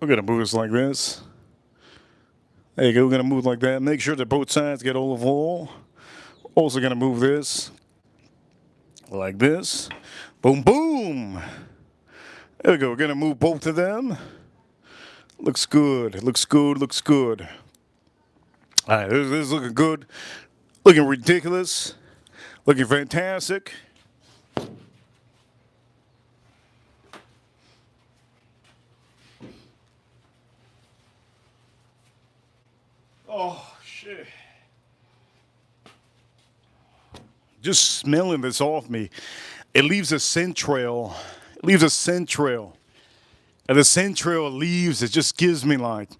We're going to move this like this. There you go. We're going to move like that. Make sure that both sides get olive oil. Also going to move this like this. Boom, boom. There we go. We're going to move both of them. Looks good. All right, this is looking good. Looking ridiculous. Looking fantastic. Oh, shit. Just smelling this off me, it leaves a scent trail. It leaves a scent trail. And the scent trail leaves, it just gives me like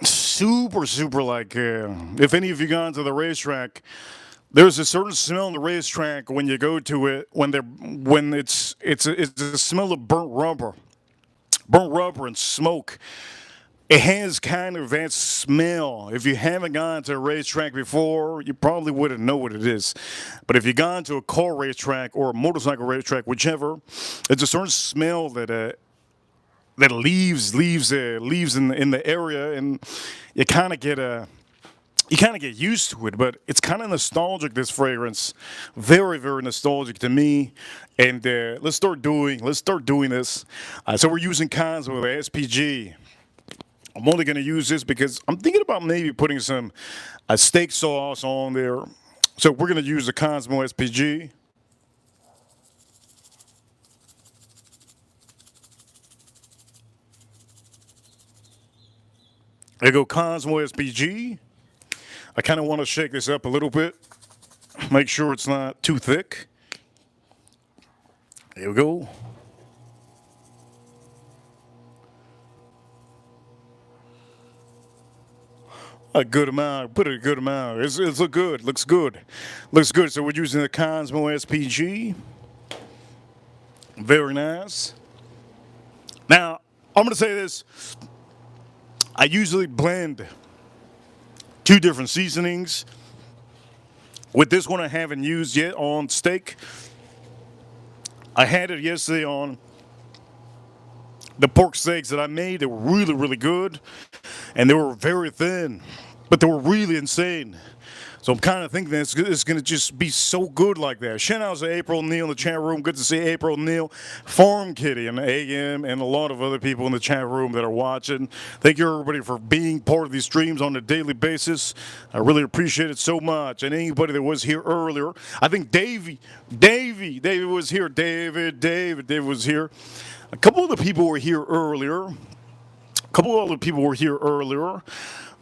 super like, if any of you gone to the racetrack, there's a certain smell in the racetrack when you go to it, when it's a smell of burnt rubber and smoke. It has kind of that smell. If you haven't gone to a racetrack before, you probably wouldn't know what it is. But if you've gone to a car racetrack or a motorcycle racetrack, whichever, it's a certain smell that leaves in the area, and you kind of get used to it. But it's kind of nostalgic. This fragrance, very nostalgic to me. And let's start doing this. So we're using Cosmo SPG. I'm only going to use this because I'm thinking about maybe putting some steak sauce on there. So we're going to use the Cosmo SPG. There you go, Cosmo SPG. I kind of want to shake this up a little bit. Make sure it's not too thick. There we go. A good amount. Put it a good amount. It's look good. Looks good. Looks good. So we're using the Cosmo SPG. Very nice. Now, I'm going to say this. I usually blend 2 different seasonings. With this one, I haven't used yet on steak. I had it yesterday on the pork steaks that I made. They were really good. And they were very thin, but they were really insane. So I'm kind of thinking that it's going to just be so good like that. Shout out to April Neal in the chat room. Good to see April Neal, Farm Kitty, and AM, and a lot of other people in the chat room that are watching. Thank you, everybody, for being part of these streams on a daily basis. I really appreciate it so much. And anybody that was here earlier, I think David was here. David was here. A couple of the people were here earlier.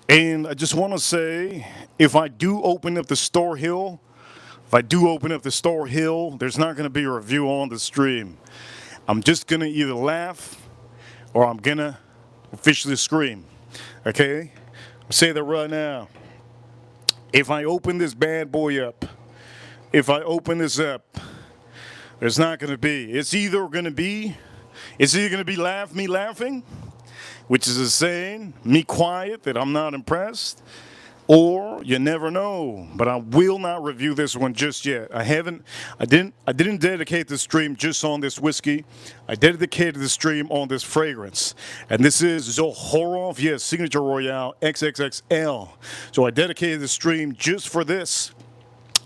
And I just want to say, if I do open up the store hill, there's not going to be a review on the stream. I'm just going to either laugh or I'm going to officially scream. Okay? I'll say that right now. If I open this bad boy up, there's not going to be. It's either going to be me laughing, which is a saying, me quiet, that I'm not impressed, or you never know. But I will not review this one just yet. I didn't dedicate the stream just on this whiskey. I dedicated the stream on this fragrance. And this is Zaharoff, yes, Signature Royale XXXL. So I dedicated the stream just for this.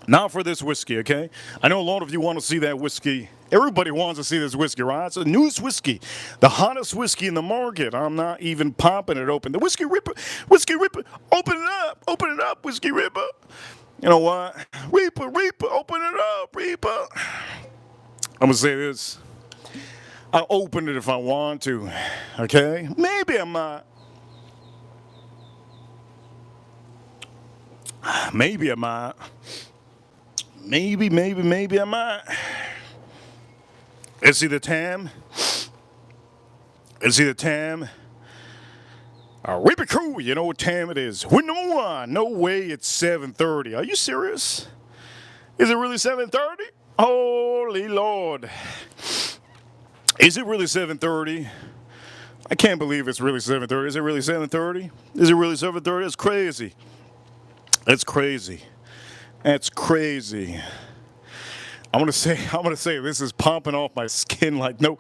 Not for this whiskey, okay? I know a lot of you want to see that whiskey. Everybody wants to see this whiskey, right? It's the newest whiskey, the hottest whiskey in the market. I'm not even popping it open. The Whiskey Ripper, open it up, Whiskey Ripper. You know what? Reaper, open it up, Reaper. I'm going to say this. I'll open it if I want to, okay? Maybe I might. Maybe I might. Maybe I might. Let's see the time. Reaper Crew, you know what time it is. No way it's 7:30. Are you serious? Is it really 7:30? Holy Lord. Is it really 7:30? I can't believe it's really 7:30. Is it really 7:30? Is it really 7:30? That's crazy. That's crazy. I'm gonna say this is pumping off my skin like no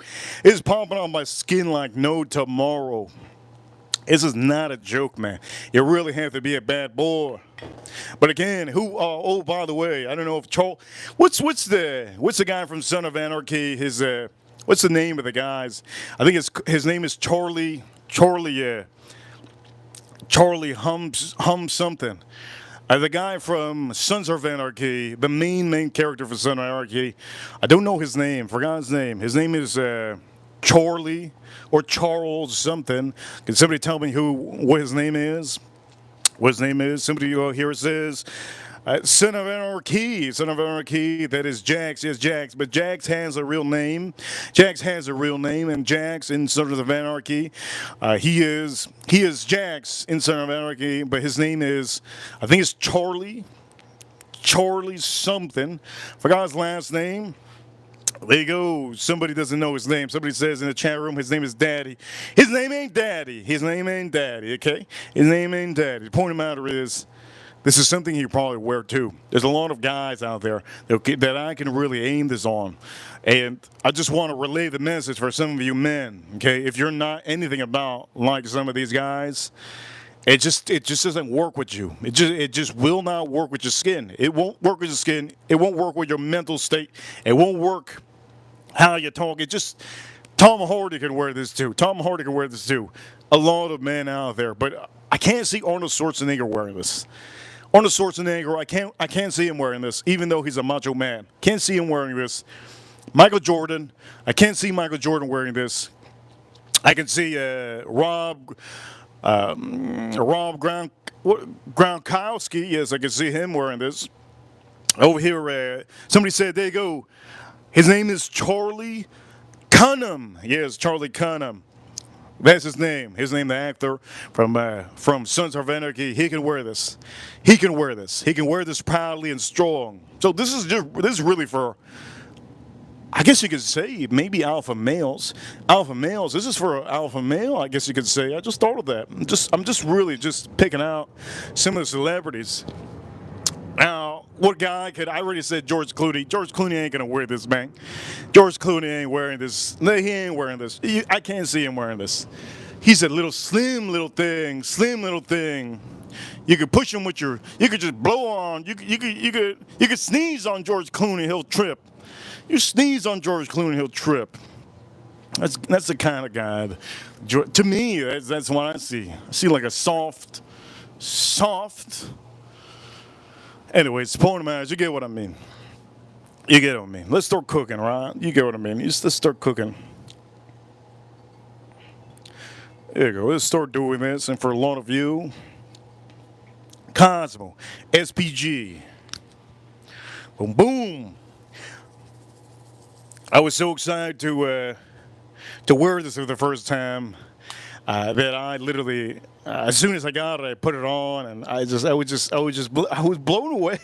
tomorrow. This is not a joke, man. You really have to be a bad boy. But again, oh, by the way, I don't know if Charles, what's the guy from Son of Anarchy? What's the name of the guys? I think his name is Charlie Hum something. The guy from Sons of Anarchy, the main character for Sons of Anarchy, I don't know his name, forgot his name. His name is Charlie or Charles something. Can somebody tell me what his name is? What his name is? Somebody here says Son of Anarchy. Son of Anarchy. That is Jax. Yes, Jax. But Jax has a real name. Jax has a real name, and Jax in Son of Anarchy, he is Jax in Son of Anarchy, but his name is, I think it's Charlie. Charlie something. Forgot his last name. There you go. Somebody doesn't know his name. Somebody says in the chat room his name is Daddy. His name ain't Daddy. His name ain't Daddy, okay? His name ain't Daddy. The point of the matter is, this is something you probably wear too. There's a lot of guys out there that I can really aim this on. And I just want to relay the message for some of you men, okay? If you're not anything about like some of these guys, it just doesn't work with you. It just will not work with your skin. It won't work with your skin. It won't work with your mental state. It won't work how you talk. It just, Tom Hardy can wear this too. Tom Hardy can wear this too. A lot of men out there, but I can't see Arnold Schwarzenegger wearing this. Arnold Schwarzenegger, I can't see him wearing this, even though he's a macho man. Can't see him wearing this. Michael Jordan, I can't see Michael Jordan wearing this. I can see Rob Gronkowski. Yes, I can see him wearing this. Over here, somebody said, there you go. His name is Charlie Cunham. Yes, Charlie Cunham. That's his name. His name, the actor from Sons of Anarchy. He can wear this. He can wear this. He can wear this proudly and strong. So this is really for, I guess you could say, maybe alpha males. Alpha males. This is for alpha male, I guess you could say. I just thought of that. I'm just really picking out some of the celebrities. Now, what guy could, I already said George Clooney. George Clooney ain't going to wear this, man. George Clooney ain't wearing this. No, he ain't wearing this. I can't see him wearing this. He's a little slim little thing. You could push him with you could just blow on, you could sneeze on George Clooney, he'll trip. You sneeze on George Clooney, he'll trip. That's the kind of guy. To me, that's what I see. I see like a soft. Anyways, the point of the matter is, you get what I mean. You get what I mean. Let's start cooking, right? You get what I mean. Let's start cooking. There you go. Let's start doing this. And for a lot of you, Cosmo, SPG. Boom, boom. I was so excited to wear this for the first time that I literally, as soon as I got it, I put it on, and I was blown away.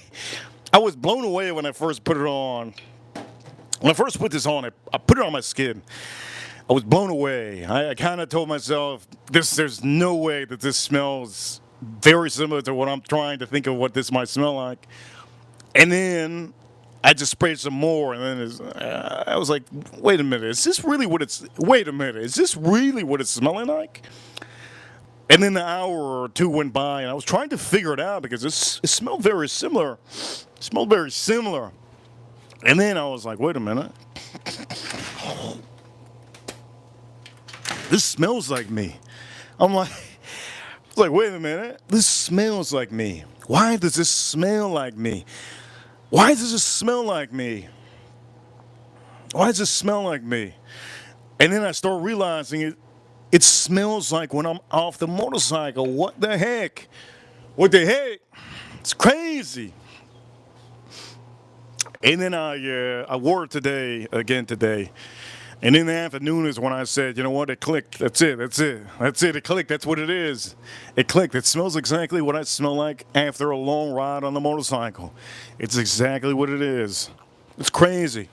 I was blown away when I first put it on. When I first put this on, I put it on my skin. I was blown away. I kind of told myself, there's no way that this smells very similar to what I'm trying to think of what this might smell like. And then I just sprayed some more, and then I was like, wait a minute, is this really what it's smelling like? And then an hour or two went by, and I was trying to figure it out because it smelled very similar. It smelled very similar. And then I was like, wait a minute. This smells like me. I'm like, wait a minute. This smells like me. Why does this smell like me? Why does this smell like me? Why does this smell like me? And then I start realizing it smells like when I'm off the motorcycle. What the heck? What the heck? It's crazy. And then I wore it today. And in the afternoon is when I said, you know what, it clicked. That's it, it clicked, that's what it is. It clicked. It smells exactly what I smell like after a long ride on the motorcycle. It's exactly what it is. It's crazy.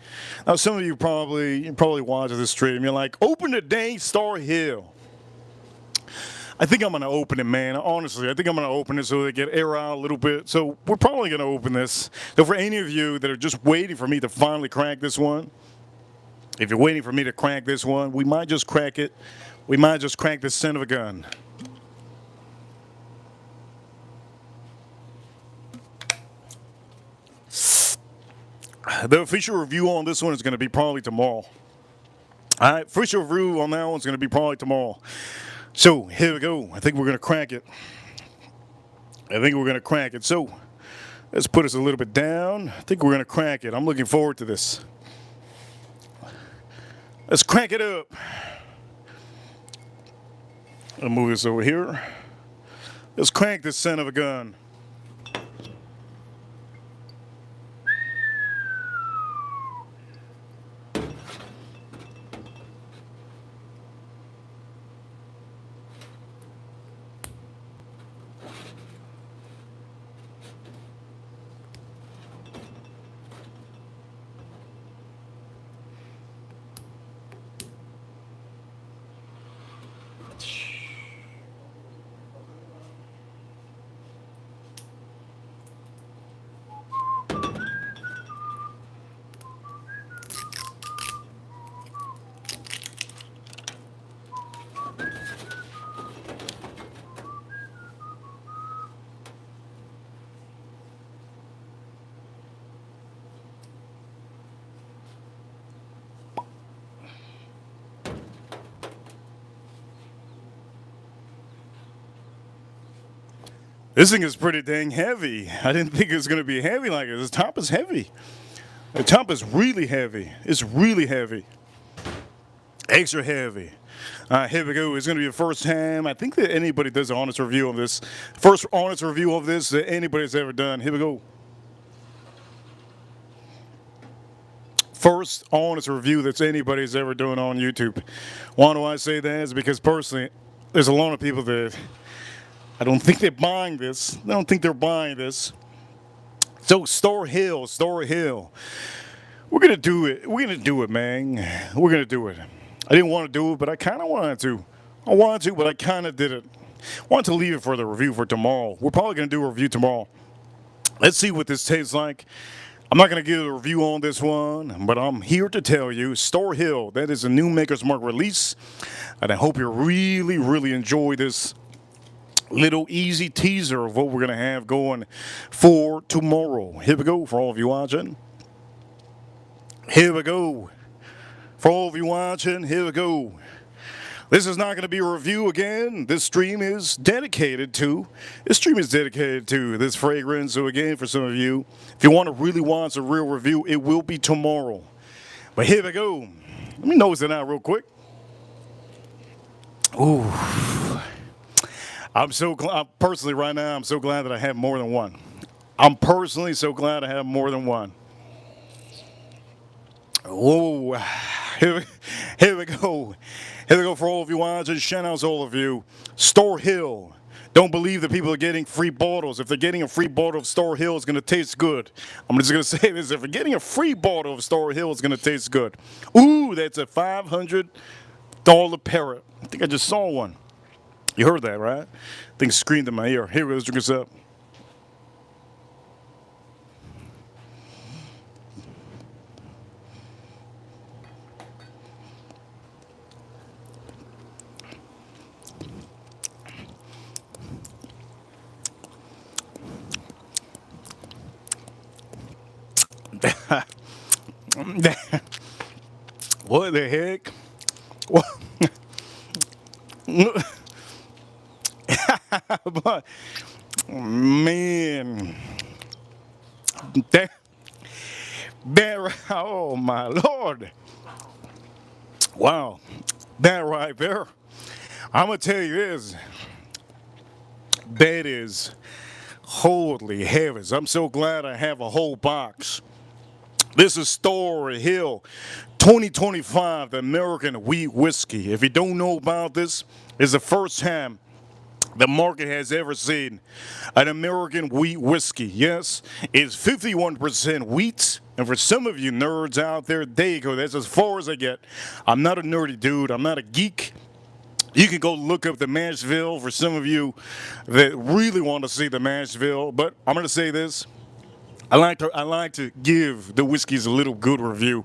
Now, some of you probably watch this stream, you're like, open today, Star Hill. I think I'm going to open it, man. Honestly, I think I'm going to open it so they get air out a little bit. So we're probably going to open this. So for any of you that are just waiting for me to finally crack this one, if you're waiting for me to crack this one, we might just crack it. We might just crack this son of a gun. The official review on this one is going to be probably tomorrow. All right, official review on that one is going to be probably tomorrow. So here we go. I think we're going to crack it. I think we're going to crank it. So let's put us a little bit down. I think we're going to crank it. I'm looking forward to this. Let's crank it up. I'll move this over here. Let's crank this son of a gun. This thing is pretty dang heavy. I didn't think it was going to be heavy like this. This top is heavy. The top is really heavy. It's really heavy. Extra heavy. Here we go. It's going to be the first time I think that anybody does an honest review of this. First honest review of this that anybody's ever done. Here we go. First honest review that's anybody's ever done on YouTube. Why do I say that? Is because personally, there's a lot of people that I don't think they're buying this. I don't think they're buying this. So Store Hill. We're gonna do it. We're gonna do it, man. We're gonna do it. I didn't want to do it, but I kind of wanted to. I wanted to, but I kind of did it. Wanted to leave it for the review for tomorrow. We're probably gonna do a review tomorrow. Let's see what this tastes like. I'm not going to give a review on this one, but I'm here to tell you, Store Hill, that is a new Maker's Mark release, and I hope you really, really enjoy this little easy teaser of what we're going to have going for tomorrow. Here we go for all of you watching. Here we go. For all of you watching, here we go. This is not going to be a review again. This stream is dedicated to this fragrance. So again, for some of you, if you want to really watch a real review, it will be tomorrow. But here we go. Let me nose it out real quick. Ooh. I'm so glad, personally right now, I'm so glad that I have more than one. I'm personally so glad I have more than one. Whoa. Here we go. Here we go for all of you watching. Shout out to all of you. Store Hill. Don't believe that people are getting free bottles. If they're getting a free bottle of Store Hill, it's going to taste good. I'm just going to say this. If you're getting a free bottle of Store Hill, it's going to taste good. Ooh, that's a $500 parrot. I think I just saw one. You heard that, right? I think it screamed in my ear. Here we go. Let's drink this up. What the heck? What? But, man, oh my Lord. Wow, that right there. I'm gonna tell you this. That is holy heavens. I'm so glad I have a whole box. This is Store Hill 2025, the American wheat whiskey. If you don't know about this, it's the first time the market has ever seen an American wheat whiskey. Yes, it's 51% wheat. And for some of you nerds out there, there you go. That's as far as I get. I'm not a nerdy dude. I'm not a geek. You can go look up the Mashville for some of you that really want to see the Mashville. But I'm going to say this. I like to give the whiskeys a little good review.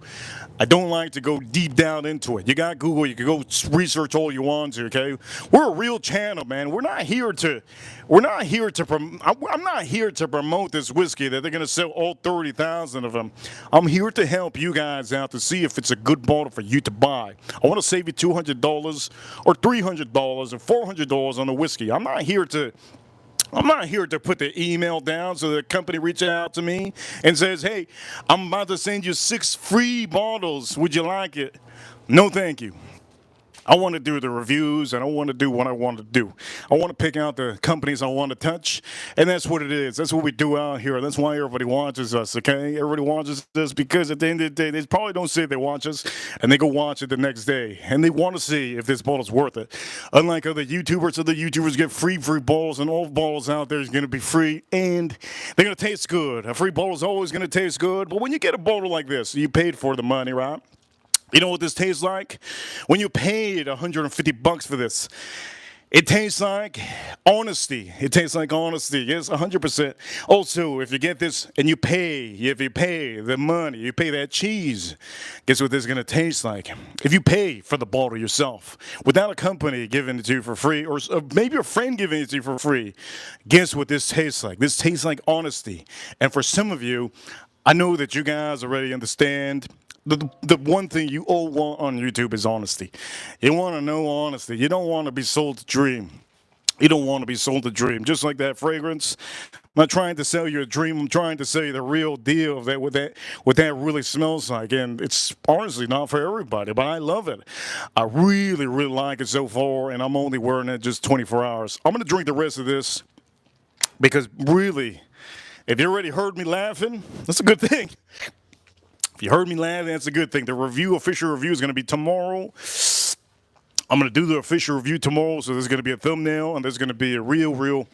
I don't like to go deep down into it. You got Google, you can go research all you want to, okay? We're a real channel, man. I'm not here to promote this whiskey that they're going to sell all 30,000 of them. I'm here to help you guys out to see if it's a good bottle for you to buy. I want to save you $200 or $300 or $400 on the whiskey. I'm not here to I'm not here to put the email down so the company reaches out to me and says, hey, I'm about to send you 6 free bottles. Would you like it? No, thank you. I want to do the reviews and I want to do what I want to do. I want to pick out the companies I want to touch, and that's what it is. That's what we do out here. That's why everybody watches us, okay? Everybody watches us because at the end of the day, they probably don't say they watch us, and they go watch it the next day, and they want to see if this bottle's worth it. Unlike other YouTubers get free bottles, and all bottles out there is going to be free, and they're going to taste good. A free bottle is always going to taste good, but when you get a bottle like this, you paid for the money, right? You know what this tastes like? When you paid $150 for this, it tastes like honesty. It tastes like honesty. Yes, 100%. Also, if you get this and if you pay the money, you pay that cheese, guess what this is going to taste like? If you pay for the bottle yourself, without a company giving it to you for free, or maybe a friend giving it to you for free, guess what this tastes like? This tastes like honesty. And for some of you, I know that you guys already understand. The one thing you all want on YouTube is honesty. You want to know honesty. You don't want to be sold a dream. You don't want to be sold a dream. Just like that fragrance. I'm not trying to sell you a dream. I'm trying to sell you the real deal of what that really smells like. And it's honestly not for everybody, but I love it. I really, really like it so far, and I'm only wearing it just 24 hours. I'm going to drink the rest of this because really, if you already heard me laughing, that's a good thing. If you heard me laugh, that's a good thing. The official review is going to be tomorrow. I'm going to do the official review tomorrow, so there's going to be a thumbnail, and there's going to be a real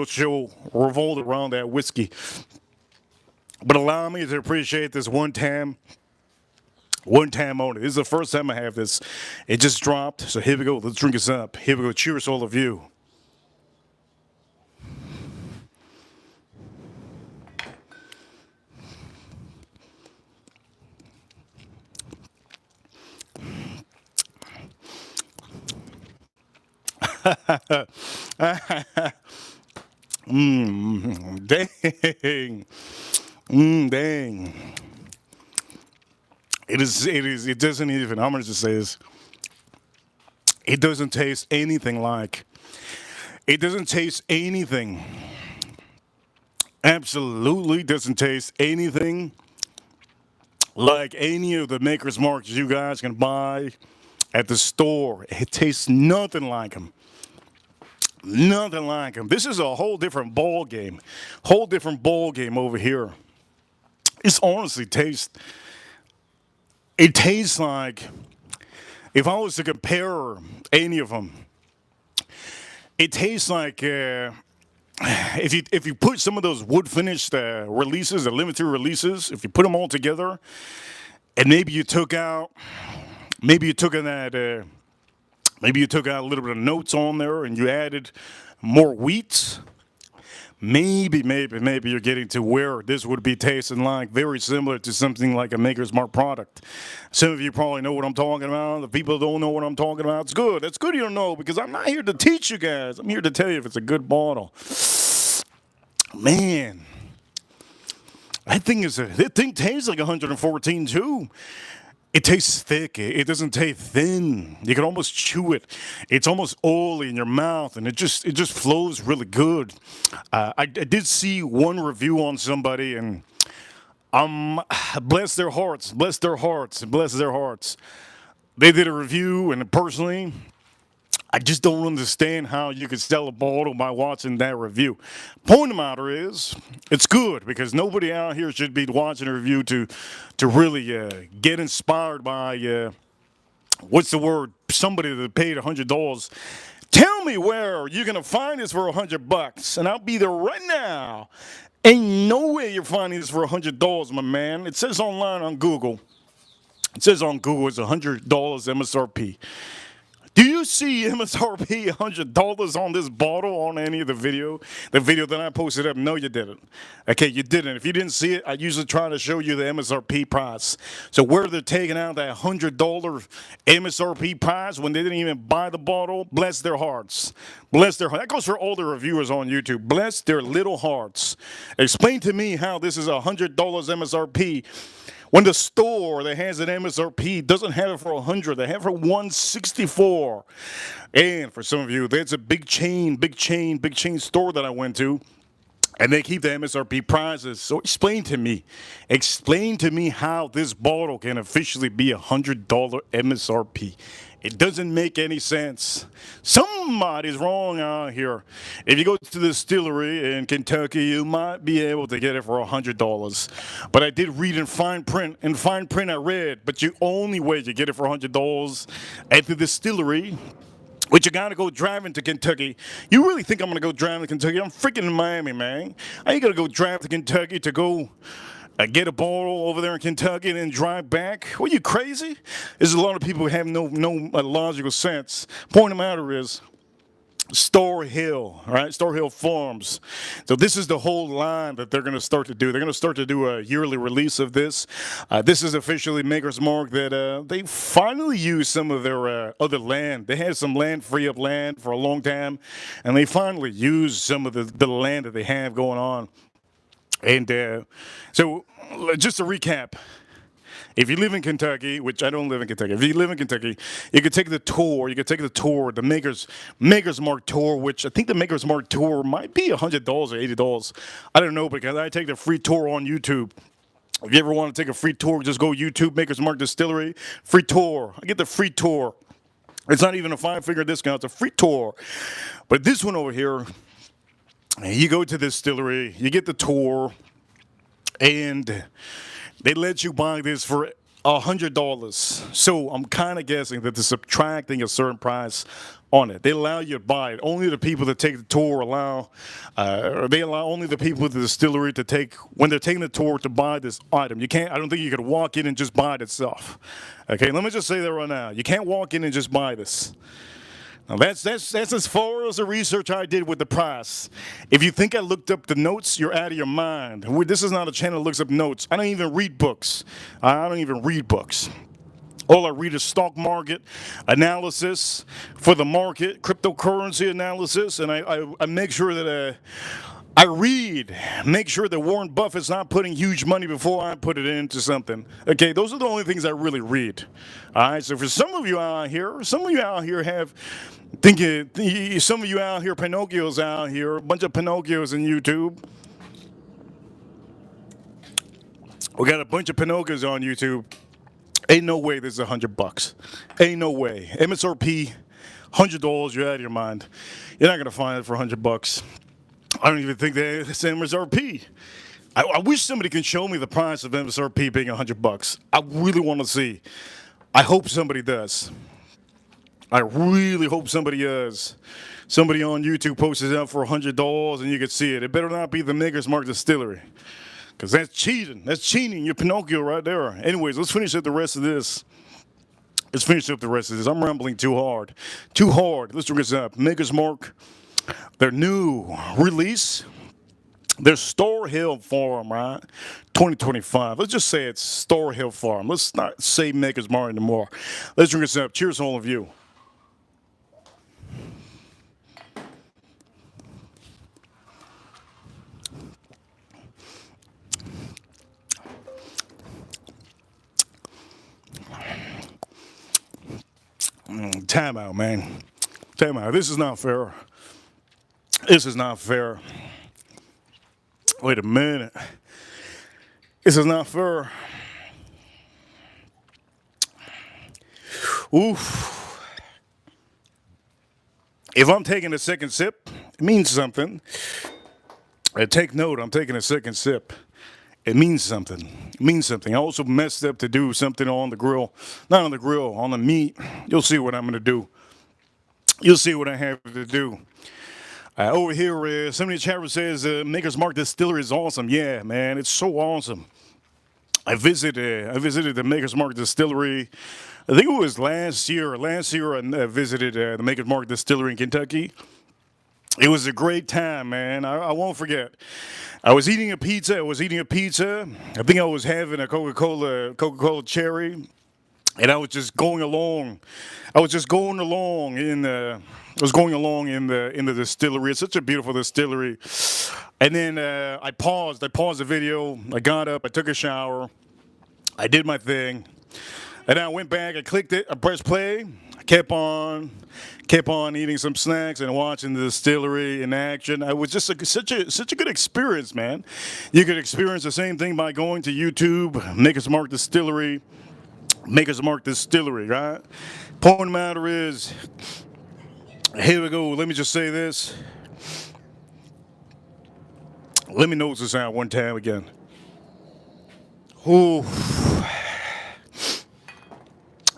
show revolved around that whiskey. But allow me to appreciate this one time only. This is the first time I have this. It just dropped, so here we go. Let's drink this up. Here we go. Cheers, all of you. Dang. Dang. It doesn't even, I'm going to just say this. It doesn't taste anything like. It doesn't taste anything. Absolutely doesn't taste anything like any of the Maker's Marks you guys can buy at the store. It tastes nothing like them. Nothing like them. This is a whole different ball game. Whole different ball game over here. It's honestly it tastes like, if I was to compare any of them, it tastes like if you put some of those wood finished releases, the limited releases, if you put them all together, and maybe you took out a little bit of notes on there, and you added more wheat. Maybe you're getting to where this would be tasting like, very similar to something like a Maker's Mark product. Some of you probably know what I'm talking about. The people who don't know what I'm talking about, it's good. It's good you don't know, because I'm not here to teach you guys. I'm here to tell you if it's a good bottle. Man, that thing tastes like 114 too. It tastes thick. It doesn't taste thin. You can almost chew it. It's almost oily in your mouth, and it just flows really good. I did see one review on somebody, and bless their hearts. They did a review, and personally, I just don't understand how you could sell a bottle by watching that review. Point of the matter is, it's good, because nobody out here should be watching a review to really get inspired by, what's the word, somebody that paid $100. Tell me where you're going to find this for $100, and I'll be there right now. Ain't no way you're finding this for $100, my man. It says online on Google. It says on Google it's $100 MSRP. Do you see MSRP $100 on this bottle on any of the video that I posted up? No, you didn't. Okay, you didn't. If you didn't see it, I usually try to show you the MSRP price. So where they're taking out that $100 MSRP price when they didn't even buy the bottle, bless their hearts. Bless their hearts. That goes for all the reviewers on YouTube. Bless their little hearts. Explain to me how this is $100 MSRP when the store that has an MSRP doesn't have it for 100, they have it for 164. And for some of you, that's a big chain store that I went to. And they keep the MSRP prices. So explain to me how this bottle can officially be $100 MSRP. It doesn't make any sense. Somebody's wrong out here. If you go to the distillery in Kentucky, you might be able to get it for $100. But I did read in fine print. In fine print, I read, but the only way you get it for $100 at the distillery, which you gotta go driving to Kentucky. You really think I'm gonna go driving to Kentucky? I'm freaking in Miami, man. I ain't gonna go drive to Kentucky to go get a bottle over there in Kentucky and then drive back. What, you crazy? There's a lot of people who have no logical sense. Point of the matter is, Store Hill, right? Store Hill Farms. So this is the whole line that they're going to start to do. They're going to start to do a yearly release of this. This is officially Maker's Mark that they finally used some of their other land. They had some land, free up land for a long time, and they finally used some of the land that they have going on. And so just to recap, if you live in Kentucky, which I don't live in Kentucky, if you live in Kentucky, you could take the tour. You could take the tour, the Maker's Mark tour, which I think the Maker's Mark tour might be $100 or $80. I don't know, because I take the free tour on YouTube. If you ever want to take a free tour, just go YouTube, Maker's Mark Distillery, free tour. I get the free tour. It's not even a 5-figure discount. It's a free tour. But this one over here, you go to the distillery, you get the tour, and they let you buy this for $100. So I'm kind of guessing that they're subtracting a certain price on it. They allow you to buy it. Only the people that take the tour they allow only the people at the distillery to take, when they're taking the tour, to buy this item. You can't, I don't think you could walk in and just buy it itself. Okay, let me just say that right now. You can't walk in and just buy this. Now that's as far as the research I did with the price. If you think I looked up the notes, you're out of your mind. This is not a channel that looks up notes. I don't even read books. I don't even read books. All I read is stock market analysis for the market, cryptocurrency analysis, and I make sure that make sure that Warren Buffett's not putting huge money before I put it into something. Okay, those are the only things I really read. All right, so for some of you out here have thinking, some of you out here, Pinocchios out here, a bunch of Pinocchios in YouTube. We got a bunch of Pinocchios on YouTube. Ain't no way this is $100. Ain't no way. MSRP, $100, you're out of your mind. You're not gonna find it for $100. I don't even think that's MSRP. I wish somebody can show me the price of MSRP being $100. I really want to see. I hope somebody does. I really hope somebody does. Somebody on YouTube posts it up for $100 and you can see it. It better not be the Maker's Mark Distillery, because that's cheating. That's cheating. You're Pinocchio right there. Anyways, let's finish up the rest of this. I'm rambling too hard. Let's look this up. Maker's Mark, their new release, their Store Hill Farm, right? 2025. Let's just say it's Store Hill Farm. Let's not say Maker's Mark anymore. Let's drink this up. Cheers to all of you. Time out, man. Time out. This is not fair. This is not fair. Wait a minute. This is not fair. Oof. If I'm taking a second sip, it means something. Take note, I'm taking a second sip. It means something. It means something. I also messed up to do something on the grill. Not on the grill, on the meat. You'll see what I'm going to do. You'll see what I have to do. Over here, somebody in the chat room says Maker's Mark Distillery is awesome. Yeah, man, it's so awesome. I visited the Maker's Mark Distillery. I think it was last year. Last year, I visited the Maker's Mark Distillery in Kentucky. It was a great time, man. I won't forget. I was eating a pizza. I think I was having a Coca-Cola cherry, and I was just going along. in the distillery. It's such a beautiful distillery. And then I paused the video. I got up. I took a shower. I did my thing. And I went back, I clicked it, I pressed play, I kept on eating some snacks and watching the distillery in action. It was just such a good experience, man. You could experience the same thing by going to YouTube, Maker's Mark Distillery, Maker's Mark Distillery, right? Point of the matter is, here we go. Let me just say this. Let me nose this out one time again. Ooh.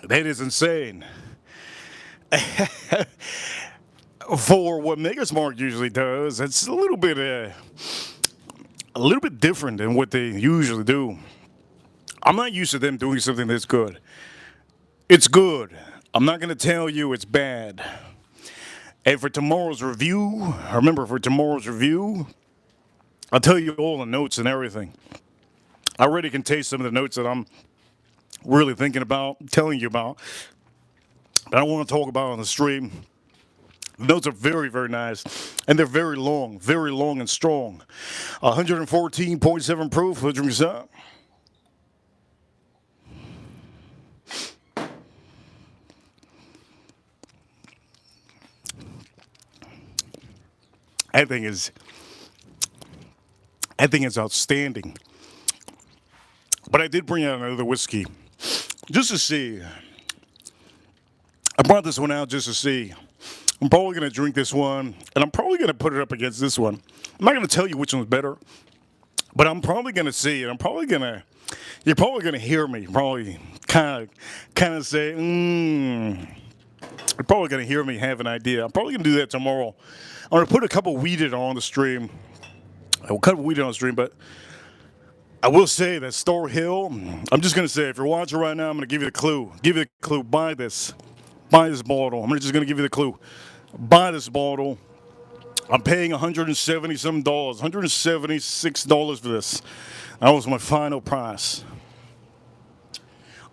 That is insane. For what Maker's Mark usually does, it's a little bit different than what they usually do. I'm not used to them doing something that's good. It's good. I'm not going to tell you it's bad. And for tomorrow's review, I'll tell you all the notes and everything. I already can taste some of the notes that I'm really thinking about telling you about, but I want to talk about on the stream. The notes are very, very nice, and they're very long and strong. 114.7 proof. Let's drink this up. That thing is outstanding. But I did bring out another whiskey just to see. I brought this one out just to see. I'm probably going to drink this one, and I'm probably going to put it up against this one. I'm not going to tell you which one's better, but I'm probably going to see it. You're probably going to hear me probably kind of say, You're probably going to hear me have an idea. I'm probably going to do that tomorrow. I'm going to put a couple weeded on the stream. I will cut weeded on the stream, but I will say that Store Hill, I'm just going to say, if you're watching right now, I'm going to give you the clue. Buy this. Buy this bottle. I'm just going to give you the clue. Buy this bottle. I'm paying $170 $176 for this. That was my final price.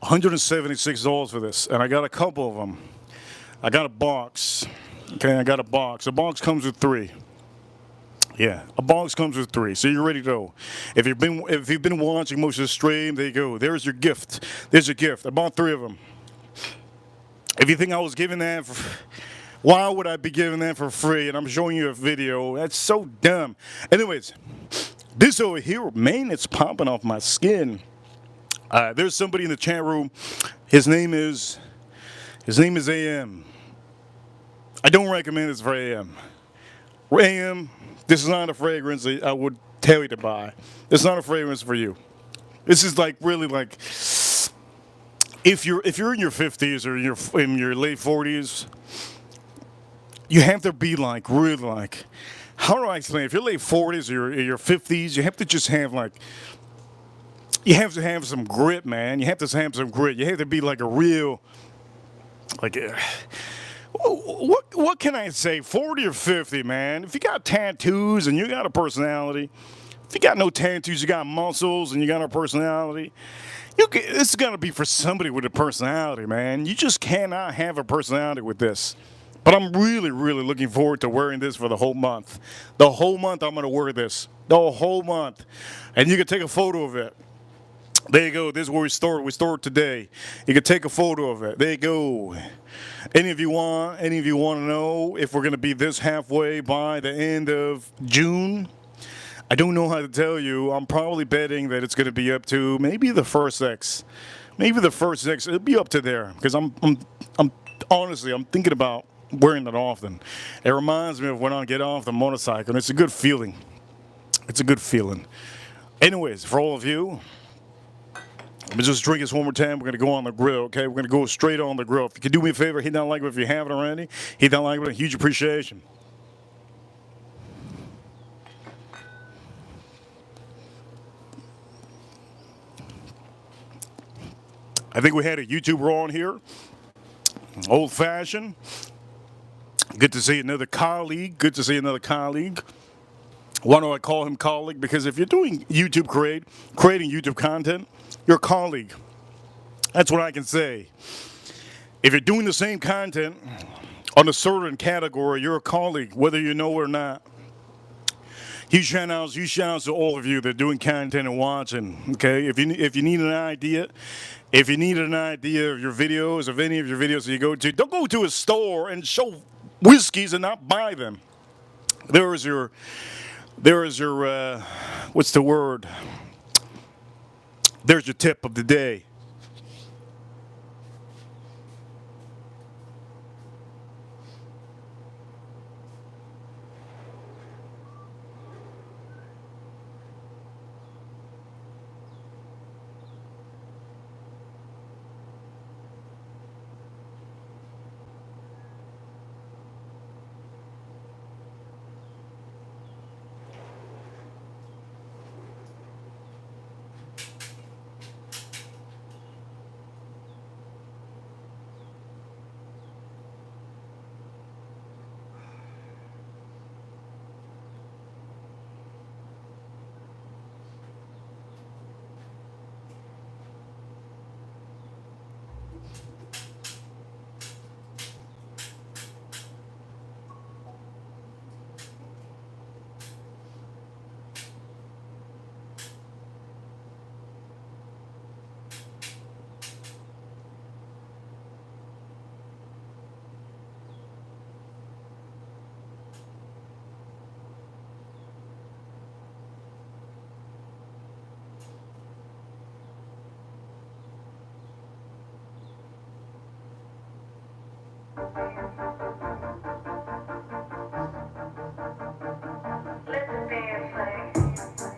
$176 for this. And I got a couple of them. I got a box. Okay, I got a box. A box comes with 3. Yeah, a box comes with 3, so you're ready to go. If you've been watching most of the stream, there you go. There's your gift. There's your gift. I bought 3 of them. If you think I was giving that, why would I be giving that for free? And I'm showing you a video. That's so dumb. Anyways, this over here, man, it's popping off my skin. There's somebody in the chat room. His name is AM. I don't recommend this for AM. AM. This is not a fragrance I would tell you to buy. It's not a fragrance for you. This is like really like if you're in your 50s or you're in your late 40s, you have to be like really like, how do I explain? If you're late 40s or your 50s, you have to just have like, you have to have some grit, man. You have to have some grit. You have to be like a real, like. What can I say? 40 or 50, man. If you got tattoos and you got a personality, if you got no tattoos, you got muscles and you got a personality, this is gonna be for somebody with a personality, man. You just cannot have a personality with this. But I'm really, really looking forward to wearing this for the whole month. The whole month I'm gonna wear this. The whole month, and you can take a photo of it. There you go. This is where we store it. We store it today. You can take a photo of it. There you go. Any of you want to know if we're going to be this halfway by the end of June? I don't know how to tell you. I'm probably betting that it's going to be up to maybe the first X. Maybe the first X. It'll be up to there because I'm honestly, I'm thinking about wearing it often. It reminds me of when I get off the motorcycle, and it's a good feeling. It's a good feeling. Anyways, for all of you, let me just drink this one more time. We're going to go on the grill, okay? We're going to go straight on the grill. If you can do me a favor, hit that like button if you haven't already. Hit that like button. Huge appreciation. I think we had a YouTuber on here. Old fashioned. Good to see another colleague. Good to see another colleague. Why do I call him colleague? Because if you're doing YouTube creating YouTube content, you're a colleague. That's what I can say. If you're doing the same content on a certain category, you're a colleague, whether you know or not. huge shout outs to all of you that are doing content and watching. Okay, if you need an idea, if you need an idea of your videos, of any of your videos that you go to, don't go to a store and show whiskeys and not buy them. There is your what's the word? There's your tip of the day.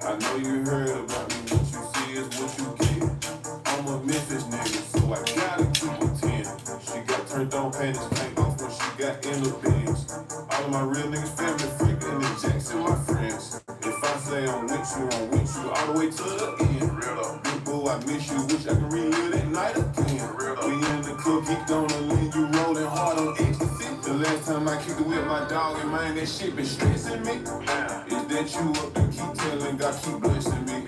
I know you heard about me, what you see is what you get. I'm a Memphis nigga, so I gotta keep it 10. She got turned on, panties came off when she got in the bins. All of my real niggas family freaking and Jackson my friends. If I say I'm with you all the way to the end. Real up. Big boo, I miss you, wish I could relive that night again. Real up. We in the club, geeked on the lean, you rolling hard on ecstasy. The last time I kicked it with my dog and man, that shit been stressing me. Is that you up there keep telling God keep blessing me?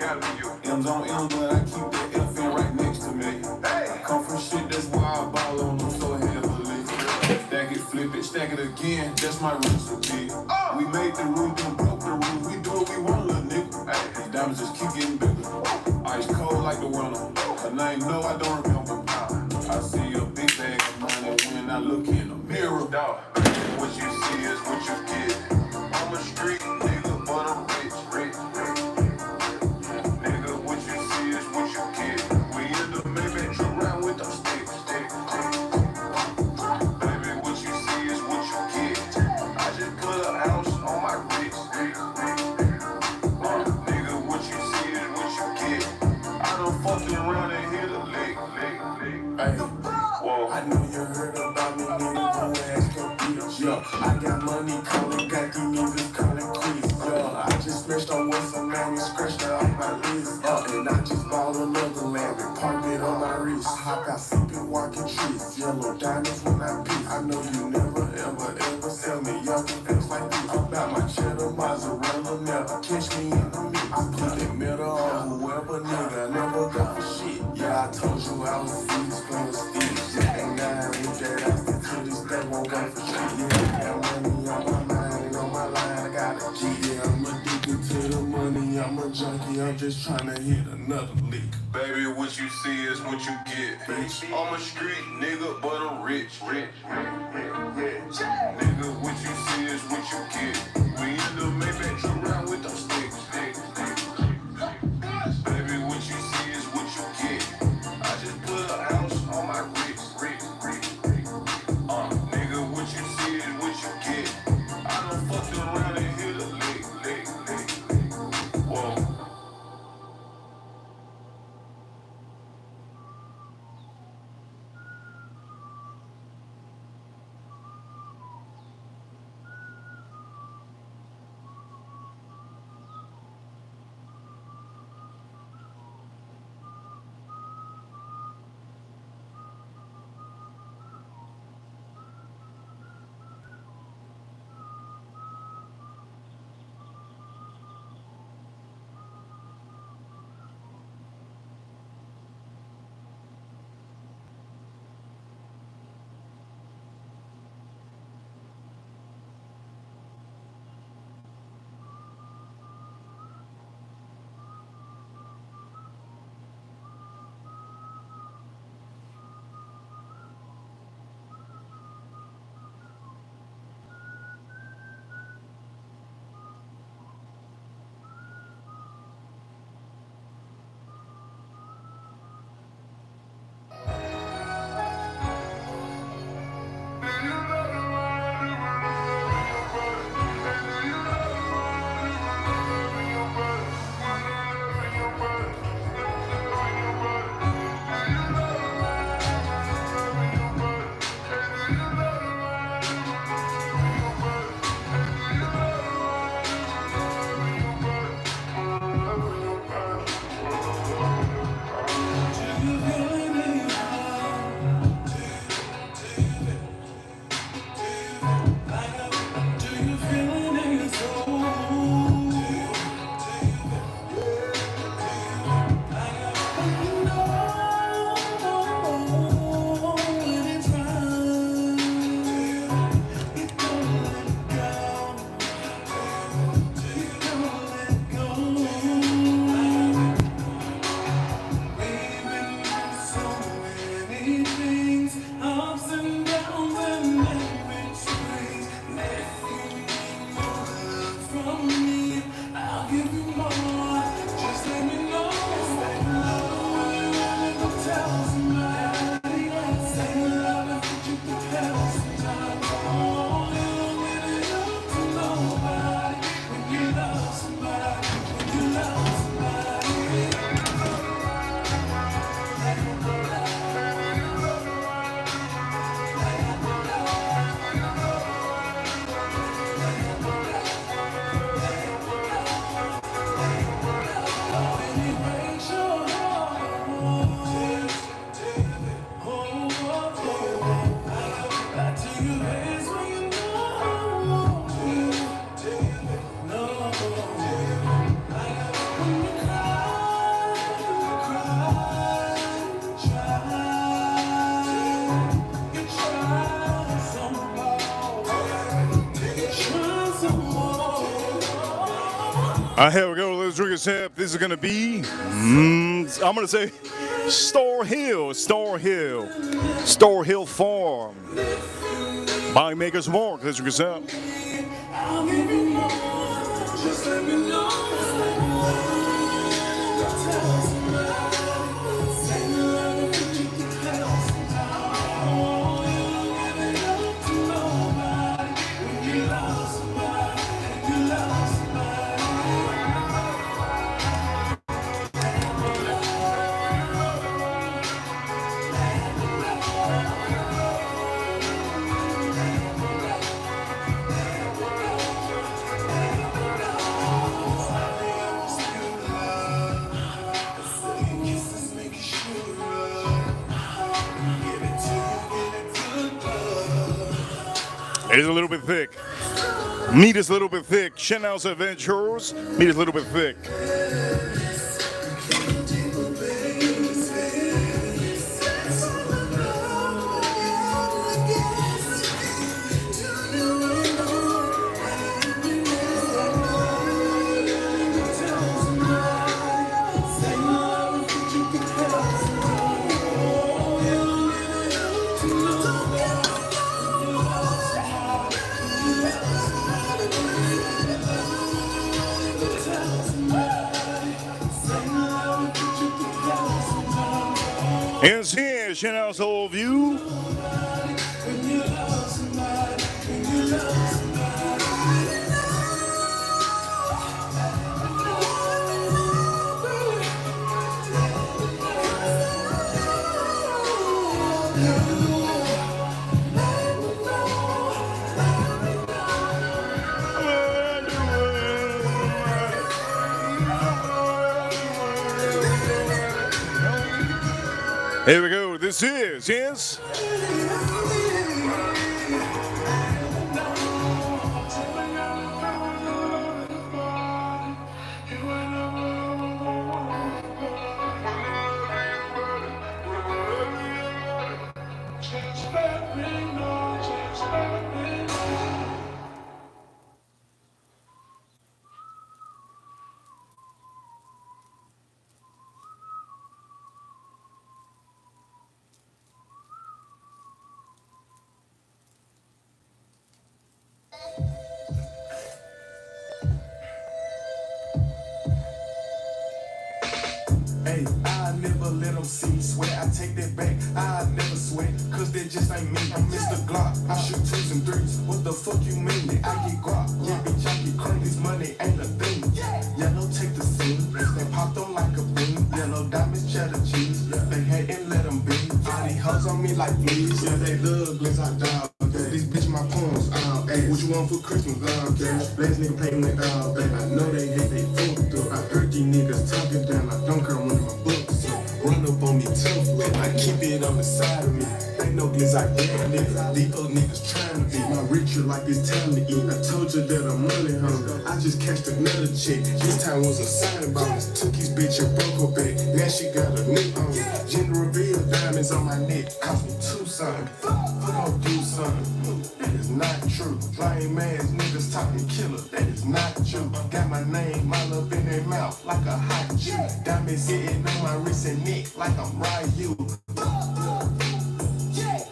M's on M's, but I keep that FN right next to me. I come from shit, that's why I ball on them so heavily. Stack it, flip it, stack it again, that's my recipe. We made the room, then broke the room. We do what we want, little nigga. These diamonds just keep getting bigger. Ice cold like the winter. Her name, no, I don't remember. I see a big bag of money when I look in the mirror. Dog, what you see is what you get. I'm a street nigga, but I'm rich. Nigga, what you see is what you get. We in the Maybach truck round with them sticks. Baby, what you see is what you get. I just put a house on my wrist. Nigga, what you see is what you get. I done fucked around and hit a lick. Hey, whoa. I know you heard about me, nigga. Go ask your bitch. Yeah, I got money calling, got these niggas calling quiz. Yeah, I just smashed on what's a man and scratched it off my list. And I just bought another lamb and parked it on my wrist. I hop out sipping, walking trees. Yellow diamonds when I piss. I know you never, ever sell me young things like this. I'm about my cheddar, mozzarella, never catch me in the mix. I put that metal on whoever, nigga, I never go for shit. Yeah, I told you I was freaks, playing sticks. And now with that, I stick to this day, won't go for shit. Yeah, got money on my mind and on my line, I got a G. Yeah, I'm addicted to the money, I'm a junkie, I'm just trying to hit another lick. Baby, what you see is what you get, bitch. I'm a street nigga, but I'm rich. Nigga, what you see is what you get. We in the Maybach truck round with them sticks. Baby, what you see is what you get. I just put a house on my wrist. Nigga, what you see is what you get. I done fucked around and hit a lick. Whoa. Here we go. Let's drink a sip. This is gonna be, I'm gonna say, Store Hill Farm by Maker's Mark. Let's drink a sip. I'll give you more. Just let me know. Tell somebody, say you love me, but you can tell somebody. You give it up to nobody. When you love somebody, and you love somebody. It is a little bit thick. Meat is a little bit thick. Chanel's Adventures. Meat is a little bit thick. And here, Chanel's whole view. Here we go. This is, yes. Hey, I never let them see, swear I take that back, I never sweat, cause that just ain't me, I'm Mr. Glock, I shoot 2s and 3s, what the fuck you mean that I get guap, yeah bitch I get cream, this money ain't a thing, yellow take the scene, they popped on like a bean, yellow diamonds, cheddar cheese, they hadn't let them be, all these hoes on me like fleas, yeah they love bliss I dog, this bitch my poems, hey, what you want for Christmas, last nigga pay me, babe, I know they hate they fucked up, I heard these niggas talking down, I don't care one of my books, run up on me tough, I keep it on the side of me, ain't no glitz I get, niggas, these other niggas trying to be, my richer like it's time to eat, I told you that I'm money hungry, I just cashed another check, this time was a signing bonus, took his bitch and broke her back, now she got a new on, gender reveal diamonds on my neck, cost me 2 something, fuck do something, that is not true, lame ass niggas talking killer, that is not true, got my name all up in their mouth like a hot Jew, diamonds sitting on my wrist and neck like I'm Ryu,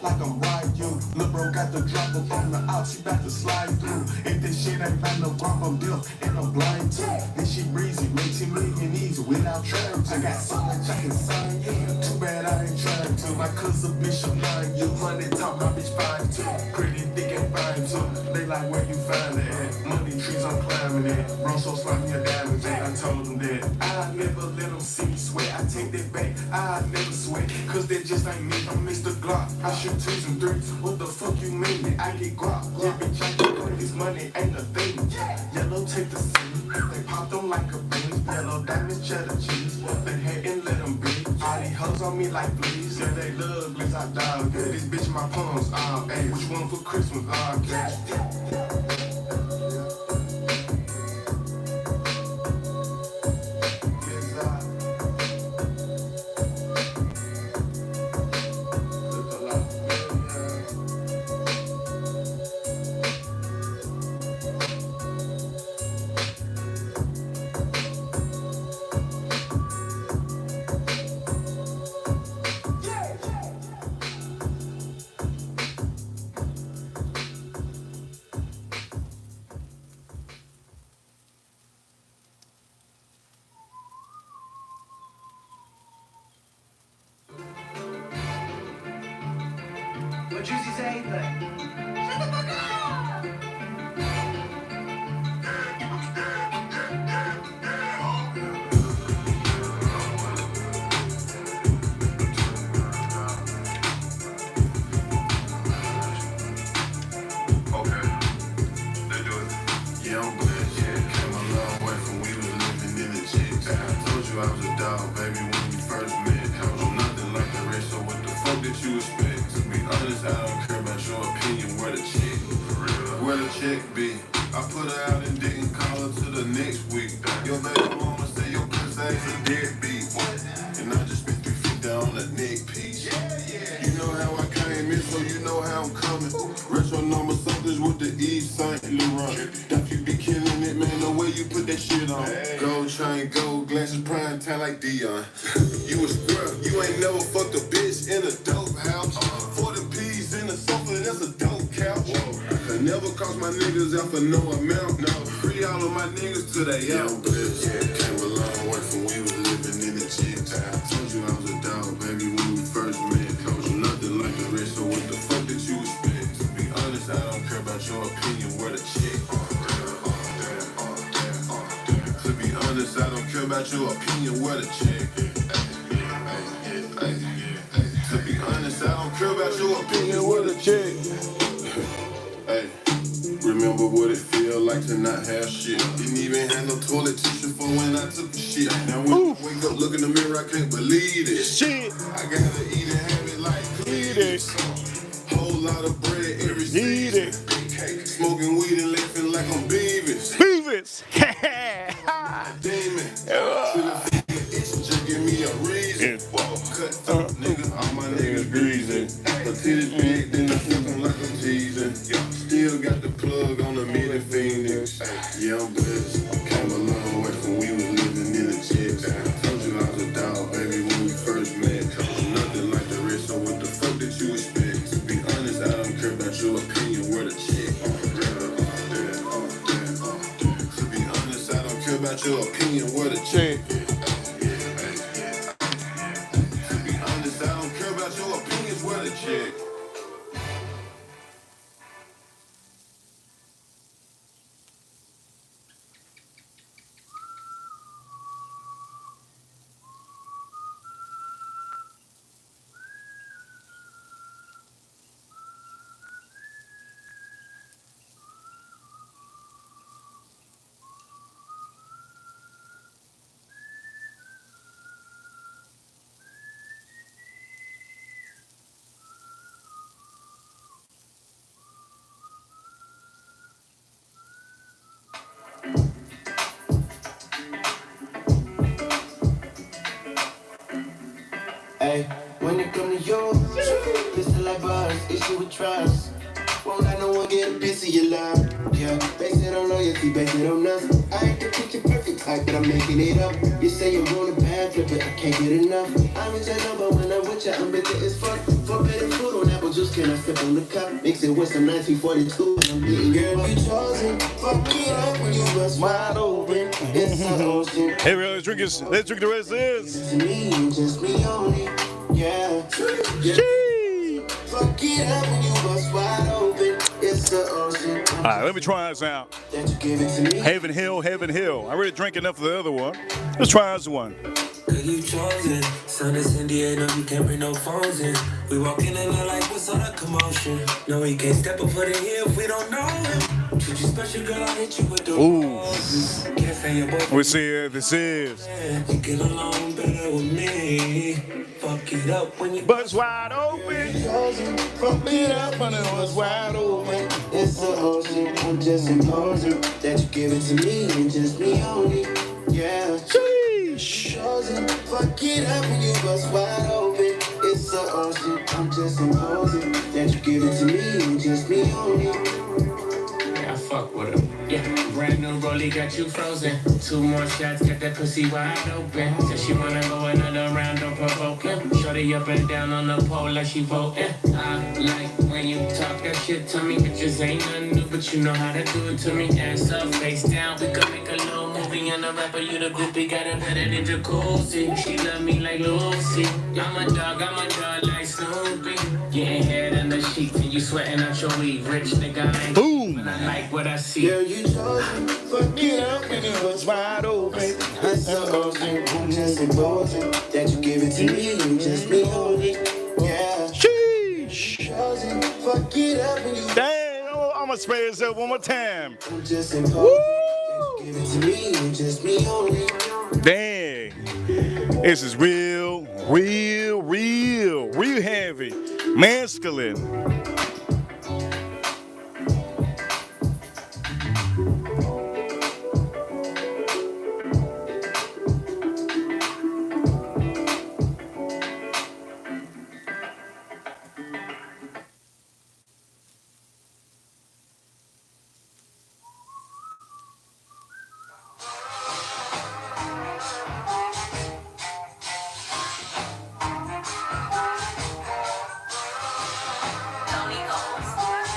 like I'm Ryu, lil' bro got the drop up on the out, she bout to slide through, if this shit ain't got no guap, I'm deaf and I'm blind too, this shit breezy, make 10 million easy without trying to, I got so much I can sign, yeah, too bad I ain't trying to, my cousin Bishop 9, you money talk, my bitch fine too, pretty thick and fine too, they like where you find it at, money trees I'm climbing at, bro so slimy a diamonds at, I told them that, I never let them see me sweat, I take that back, I never sweat, cause that just ain't me, I'm Mr. Glock, I shoot 2s and 3s, what the fuck you mean that I get guap, yeah bitch I get money, this money ain't a thing, yellow take the scene, they popped on like a bean, yellow diamonds, cheddar cheese, they hadn't let them be, all these hoes on me like fleas, yeah they love bliss I dog, yeah this bitch my palms, hey what you want for Christmas, cash. Juicy say anything. Shut the fuck up! I was a dog, baby, when we first met. I was nothing like the rest, so what the fuck did you expect? To be honest, I don't care about your opinion. Where the check? Where the check be? I put her out and didn't call her till the next week. Your baby mama say your pussy ain't a deadbeat. And I just spent 350 on a neck piece. You know how I came in, so you know how I'm coming. Retro number somethings with the East St. Laurent. Don't you be killing it, man, the way you put that shit on. Gold chain, gold glasses, prime time like Dion. You a squirrel, you ain't never fucked a bitch in a dope house. 40 P's in a sofa, that's a dope couch. I never cost my niggas out for no amount, no. Free all of my niggas till they out. Came a long way from we was living in the chick town. Told you I was a dog, baby, when we first met. Told you nothing like the rest, so what the fuck did you expect? To be honest, I don't care about your opinion, where the check. To be honest, I don't care about your opinion, where the check. To be honest, I don't care about your opinion, where the check. Hey, remember what it feel like to not have shit. Didn't even have no toilet tissue for when I took a shit. Now when I wake up, look in the mirror, I can't believe it. Shit, I gotta eat and have it like Cletus. Whole lot of bread every season. Smoking weed and laughing like I'm Beavis. Beavis. Demon. Just give me a reason. Cut up, nigga. All my niggas greasing. The titties big, then I flip them like I'm teasing. Still got the plug on the mid and Phoenix. Yeah, I'm blessed. Came a long way from we was living in the chicks. Told you I was a dog, baby, when we first met. Nothing like the rest, so what the fuck did you expect? To be honest, I don't care about your opinion, where the check. To be honest, I don't care about your opinion, where the check. To be honest, I don't care about your opinions, where the check. Hey, when it come to you, pistol like bars, issue with trust. Won't let no one get a piece of your love. Yeah, base it on loyalty, base it on nothing. I ain't the picture perfect type, but I'm making it up. You say you want a bad flip, but I can't get enough. I'm with your number when I'm with you, I'm bitter as fuck. Forbidden fruit on apple juice, can I sip on the cup? Mix it with some 1942, and I'm beating girl, you chosen. Fuck it up when you bust wide open. It's an ocean. Hey, let's drink the rest of this. It's me and just me only. Yeah. Fuck it up when you bust wide open. It's the ocean. All right, let me try this out. That you give it to me. Haven Hill, Haven Hill. I already drank enough of the other one. Let's try this one. Girl, you chosen. Son of San Diego, you can't bring no phones in. We walk in and look like what's all the commotion. No, he can't step up for the hill if we don't know him. Treat you special, girl, I hit you with the roses. Can't say your boyfriend. We see it. This is. You get along better with me. Fuck it up when you Bust wide open. Fuck it up when it was wide open. It's the ocean. I'm just imposing that you give it to me and just me only. Yeah. Chosen. Fuck it up when you bust wide open. It's the ocean. I'm just imposing that you give it to me and just me only. Yeah, I fuck with him. Yeah, brand new rollie got you frozen. 2 more shots, got that pussy wide open. Said she wanna go another round, don't provoke him. Shorty up and down on the pole like she voting. I like when you talk that shit to me. Bitches ain't nothing new, but you know how to do it to me. Ass up, face down, we could make a little movie. And the rapper, you the groupie, got it better than Jacuzzi. She love me like Lucy. I'm a dog like Snoopy. Getting head in the sheets and you sweating out your weed. Rich nigga, I ain't Boom. I like what I see. Girl, you chosen. Fuck it up when it was wide open. It's so just important that you give it to me. You just be on it. Yeah. Sheesh. Chosen. Fuck it up when you Dang, I'm gonna spray this up one more time. just important that you give it to me. You just be on it. Dang. This is real heavy. Masculine.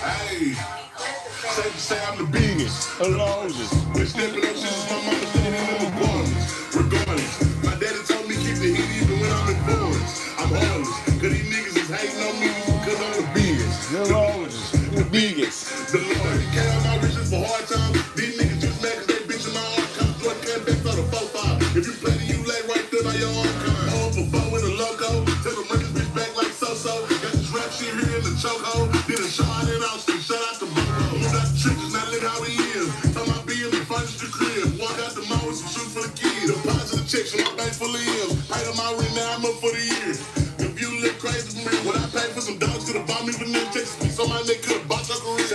Hey, safe to say I'm the biggest. The longest. Been stepping up since my mama standing in the corners. Regardless, my daddy told me keep the heat even when I'm in forest. I'm heartless, cause these niggas is hating on me because I'm the biggest. The longest. The biggest. The Lord, he came out my riches for hard times. These niggas just mad cause they bitchin' my archives. What came back for the 4-5? If you play then you lay right there by your archive. All for fun with a loco. Tell them bring this bitch back like so-so. Got this rap shit here in the chokehold. Did a show out in Austin. Shout out to Boro. Moved out the trenches, now look how he is. Tell my BM to furnish the crib. Walk out the mall with some shoes for the kids. Deposit the checks from my bank full of M's. Paid on my rent, now I'm up for the year. If you look crazy for me, when I pay for some dogs, could've bought me vanilla Texas piece on my neck, could've bought your career.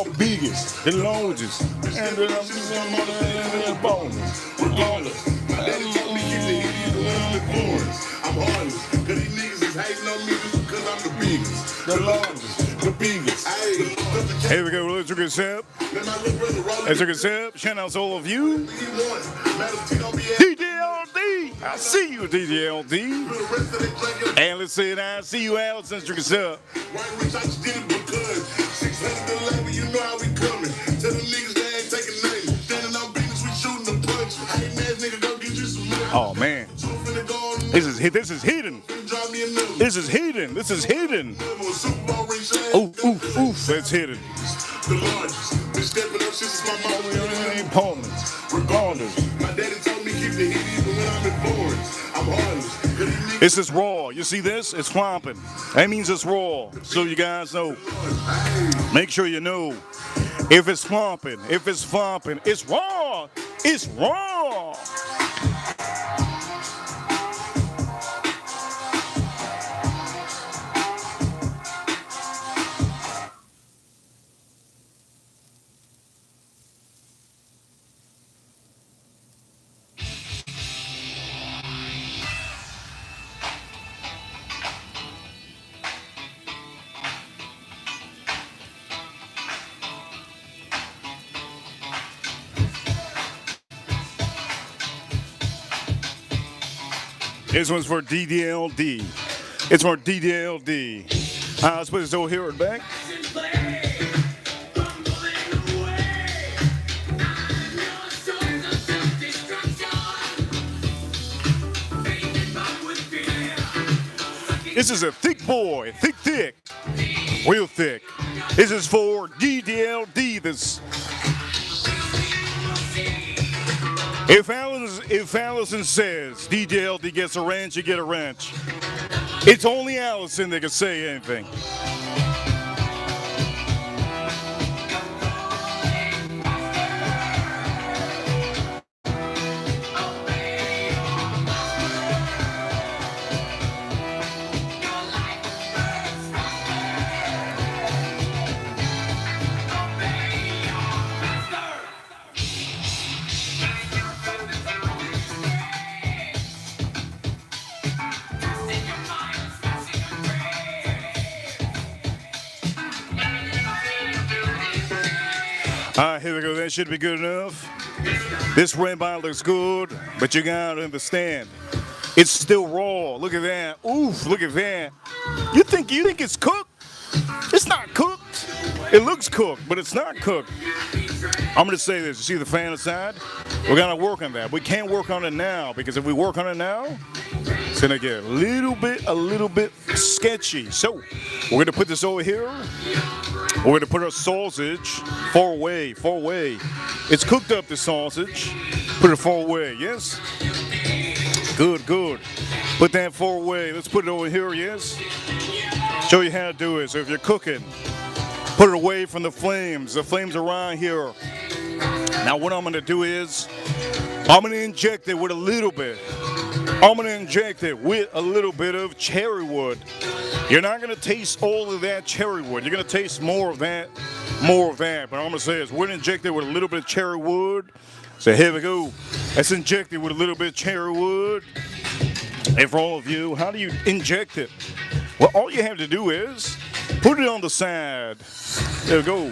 The biggest. The longest. And the bonus. Regardless, my daddy told me keep the heat even when I'm in Florence. I'm heartless, cause these niggas is hating on me just because I'm the biggest. The longest. The biggest. Hey, Here we go. Let's take a sip. let my little brother roll Let's take a sip. Shout out to all of you. he wants. Matter of don't be DDLD. I see you, DDLD. the rest of they drinking. And let's say it. I see you, Alex. Let's drink a sip. Right, Rich, I just did it because 600 the label, you know how we coming. Tell them niggas they ain't taking names. Standing on business, we shooting the punch. Hating ass nigga, go get you some money. Oh man, So finna go on this is hidden. drop me a number. This is hidden. This is hidden. A Super Bowl ring, shit. Oof, oof, oof. That's hidden. The largest. Been stepping up since my mama. Opponents. Regardless. My daddy told me keep the heat even when I'm in Florence. I'm heartless. Cause these niggas This is raw. You see this? It's flopping. That means it's raw. So you guys know. Make sure you know. If it's flopping, it's raw. It's raw. This one's for DDLD. It's for DDLD. Let's put this over here at the back. This is a thick boy, thick, real thick. This is for DDLD. If Allison says DDLD gets a wrench, you get a wrench. It's only Allison that can say anything. All right, here we go. That should be good enough. This red bottle looks good, but you gotta understand, it's still raw. Look at that. Oof, look at that. You think it's cooked? It's not cooked. It looks cooked, but it's not cooked. I'm gonna say this. You see the fan inside? We're gonna work on that. We can't work on it now because if we work on it now, it's gonna get a little bit sketchy. So we're gonna put this over here. We're gonna put our sausage far away. It's cooked up, the sausage. Put it far away, yes? Good. Put that far away. Let's put it over here, yes? Show you how to do it. So if you're cooking, put it away from the flames. The flames are around here. Now what I'm gonna do is, I'm gonna inject it with a little bit. Of cherry wood. You're not gonna taste all of that cherry wood. You're gonna taste more of that. But I'm gonna say is, we're gonna inject it with a little bit of cherry wood. So here we go. Let's inject it with a little bit of cherry wood. And for all of you, how do you inject it? Well, all you have to do is put it on the side. There we go.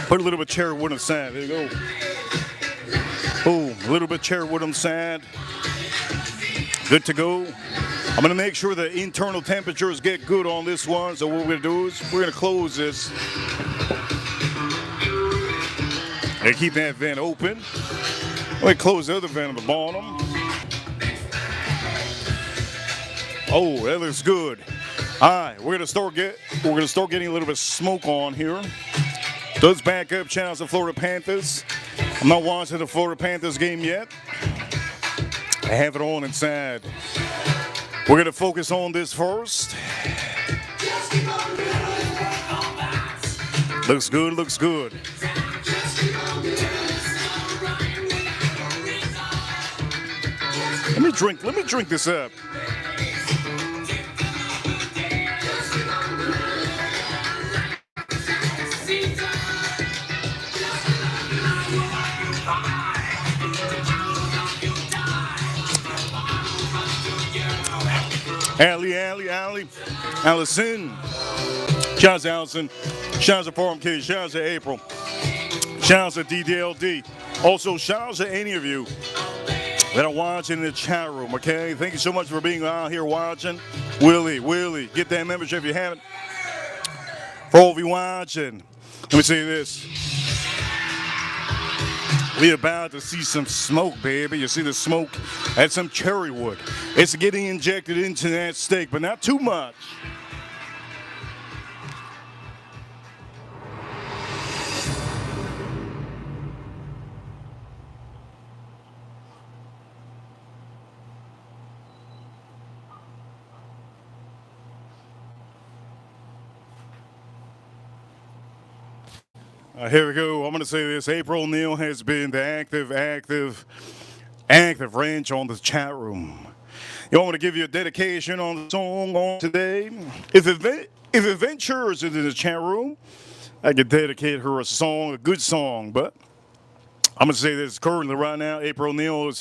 Put a little bit of cherry wood on the side. There you go. Boom. A little bit of cherry wood on the side. Good to go. I'm going to make sure the internal temperatures get good on this one. So what we're going to do is we're going to close this. And keep that vent open. Let me close the other vent on the bottom. Oh, that looks good. All right, we're going to start getting a little bit of smoke on here. Those backup channels, the Florida Panthers. I'm not watching the Florida Panthers game yet. I have it on inside. We're going to focus on this first. Looks good. Let me drink this up. Allison. Shout out to Allison. Shout out to Forum Kids. Shout out to April. Shout out to DDLD. Also, shout out to any of you that are watching in the chat room, okay? Thank you so much for being out here watching. Willie, get that membership if you haven't. For all of you watching, let me say this. We're about to see some smoke, baby. You see the smoke? That's some cherry wood. It's getting injected into that steak, but not too much. Here we go. I'm going to say this. April Neal has been the active wrench on the chat room. You want me to give you a dedication on the song on today? If it ventures into the chat room, I could dedicate her a song, a good song. But I'm going to say this currently right now. April Neal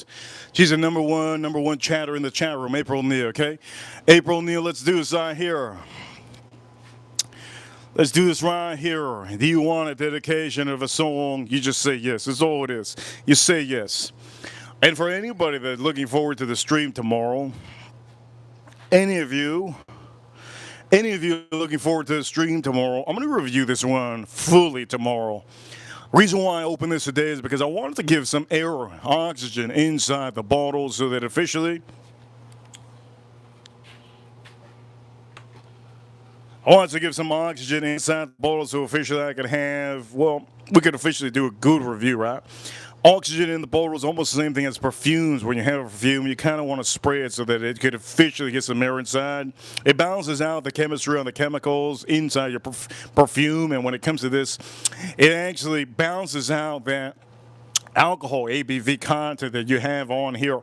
she's the number one chatter in the chat room. April Neal, okay? April Neal, let's do this right here. Let's do this right here. Do you want a dedication of a song? You just say yes. That's all it is. You say yes. And for anybody that's looking forward to the stream tomorrow, any of you looking forward to the stream tomorrow, I'm going to review this one fully tomorrow. Reason why I opened this today is because I wanted to give some air, oxygen inside the bottle so that officially I wanted to give some oxygen inside the bottle so officially I could have, well, we could officially do a good review, right? Oxygen in the bottle is almost the same thing as perfumes. When you have a perfume, you kind of want to spray it so that it could officially get some air inside. It balances out the chemistry on the chemicals inside your perfume, and when it comes to this, it actually balances out that alcohol ABV content that you have on here,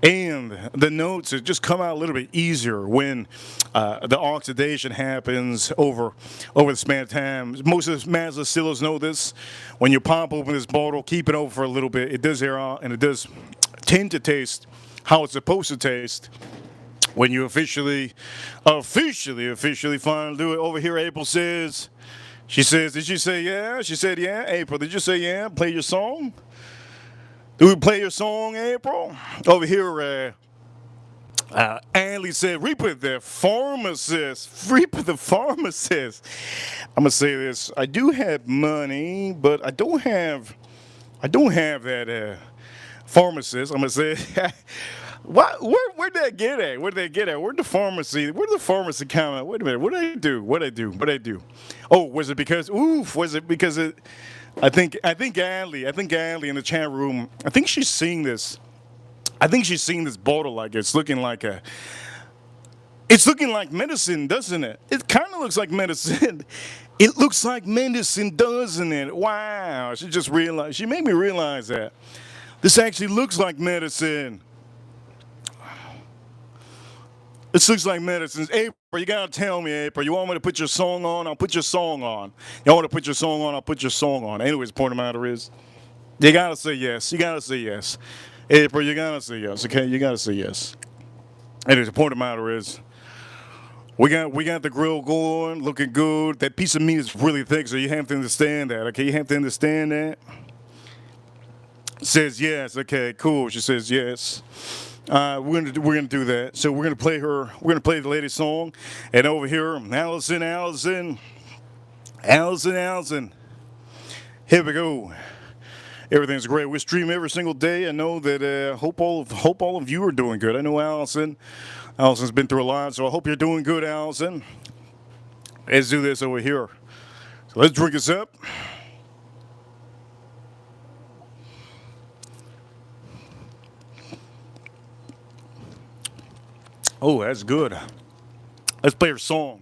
and the notes just come out a little bit easier when the oxidation happens over the span of time. Most of the master distillers know this. When you pop open this bottle, keep it over for a little bit, it does air out and it does tend to taste how it's supposed to taste when you officially finally do it. Over here, April says, did you say yeah? She said yeah. April, did you say yeah? Play your song. Do we play your song, April? Over here, Anley said, Reaper the pharmacist. Reaper the pharmacist. I'm gonna say this. I do have money, but I don't have that pharmacist. I'm gonna say what where'd that get at? Where'd they get at? Where'd the pharmacy come at? Wait a minute, what did I do? What I do? Oh, was it because it I think Anley in the chat room, I think she's seeing this. I think she's seeing this bottle like it's looking like medicine, doesn't it? It kind of looks like medicine. It looks like medicine, doesn't it? Wow. She made me realize that. This actually looks like medicine. This looks like medicine. April, you gotta tell me, April. You want me to put your song on? I'll put your song on. You want to put your song on? I'll put your song on. Anyways, the point of the matter is, you gotta say yes. You gotta say yes. April, you gotta say yes, okay? You gotta say yes. Anyways, the point of the matter is, we got the grill going, looking good. That piece of meat is really thick, so you have to understand that, okay? You have to understand that. Says yes, okay, cool. She says yes. We're gonna do that. So we're gonna play the lady's song, and over here, Allison. Here we go. Everything's great. We stream every single day. I know that. Hope all of you are doing good. I know Allison's been through a lot, so I hope you're doing good, Allison. Let's do this over here. So let's drink this up. Oh, that's good. Let's play her song.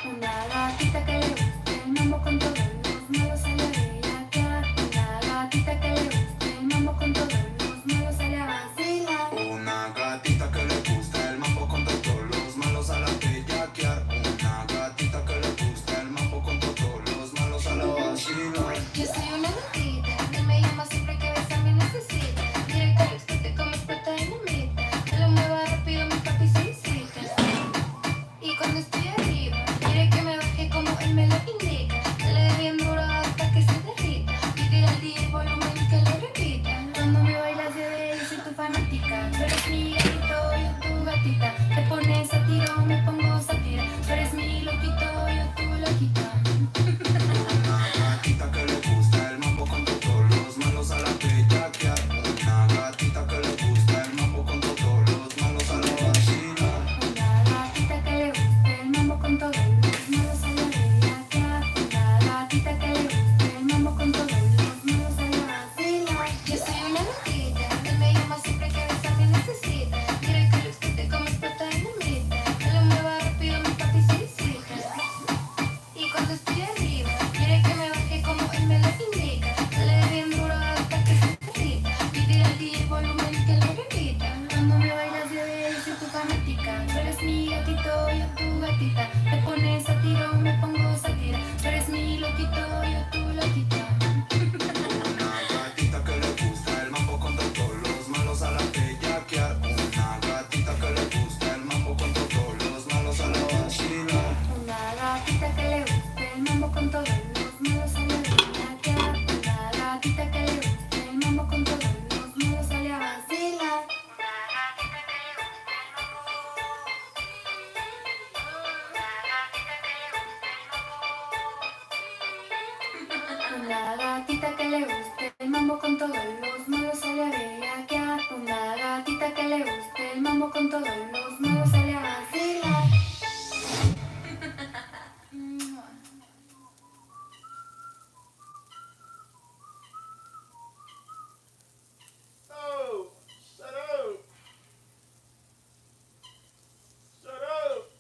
Una gatita que le gusta el mambo con todos los malos sale a bellaquear. Una gatita que le gusta el mambo con todos los malos sale a vacilar. Una gatita que le gusta el mambo con todos los malos a la bellaquear. Una gatita que le gusta el mambo con todos los malos a la vacilar. Yo soy una gatita que me llama siempre que besa me necesita. Quiere que lo explote como explota dinamita. Que lo mueva rápido mi papi solicita. Y cuando estoy arriba, quiere que me baje como él me lo indica. Que le dé bien duro hasta que se derrita. Y tira el día el volumen y que lo repita. Cuando me bailas yo de él soy tu fanática. Tú eres mi gatito, yo tu gatita. Te pones a tiro, me pongo sátira. Tú eres mi loquito, yo tu loquita. Una gatita que le gusta el mambo con todos los malos a la bellaquear. Una gatita que le gusta el mambo con todos los malos a la vacilar. Una gatita que le gusta el mambo con todos los malos a la bellaquear. Una gatita que le gusta el mambo con todos los malos a la vacilar. Yo soy una gatita, él me llama siempre que besa me necesita. Quiere que lo explote como explota dinamita. Que lo mueva rápido mi papi solicita. Y cuando estoy arriba, quiere que me baje como él me lo indica. Que le dé bien duro hasta que se derrita. Y tira el día el volumen y que lo repita. Cuando me bailas yo de él soy tu fanática. Tú eres mi gatito, yo tu gatita. Te pones a tiro, me pongo sátira. Tú eres mi loquito, yo tu loquita. Una gatita que le gusta el mambo con todos los malos a la bellaquear. Una gatita que le gusta el mambo con todos los malos a la vacilar. Una gatita que le gusta el mambo con todos los malos sale a bellaquear. Una gatita que le gusta el mambo con todos los malos sale a vacilar. Una gatita que le gusta el mambo con todos los malos sale a bellaquear. Una gatita que le gusta el mambo con todos los malos sale a vacilar. Oh, shut up. Shut up.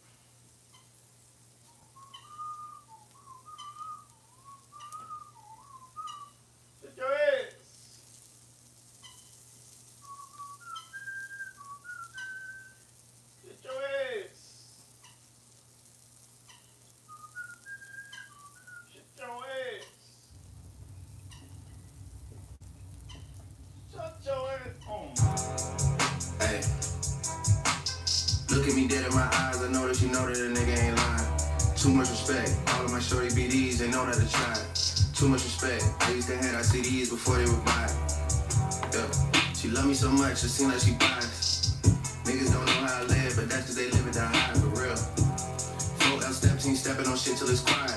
Shut your ass. Shut your ass. my eyes, I know that you know that a nigga ain't lying. Too much respect. All of my shorty BDs, they know that I tried. Too much respect. I used to hand out CDs before they would buy. Yeah. She love me so much, it seems like she buys. Niggas don't know how I live, but that's cause they live it down high, for real. 4L steps, ain't stepping on shit till it's quiet.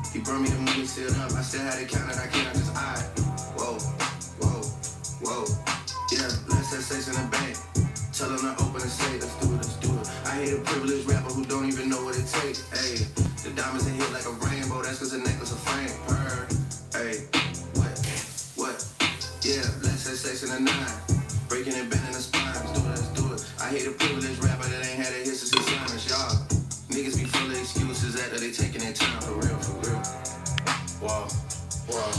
He brought me the money sealed up, I still had it counted, I cannot just eye. Whoa, whoa, whoa. Yeah, let's have sex in the bank. Tell them to open and say, let's do it, let's do it. I hate a privileged rapper who don't even know what it takes. Ayy, the diamonds are hit like a rainbow, that's cause the necklace a frame. Ayy, what? Yeah, let's have sex in the night. Breaking and bending the spine, let's do it, let's do it. I hate a privileged rapper that ain't had a hit since his sinus, y'all. Niggas be full of excuses after they taking their time, for real, for real. Whoa, whoa.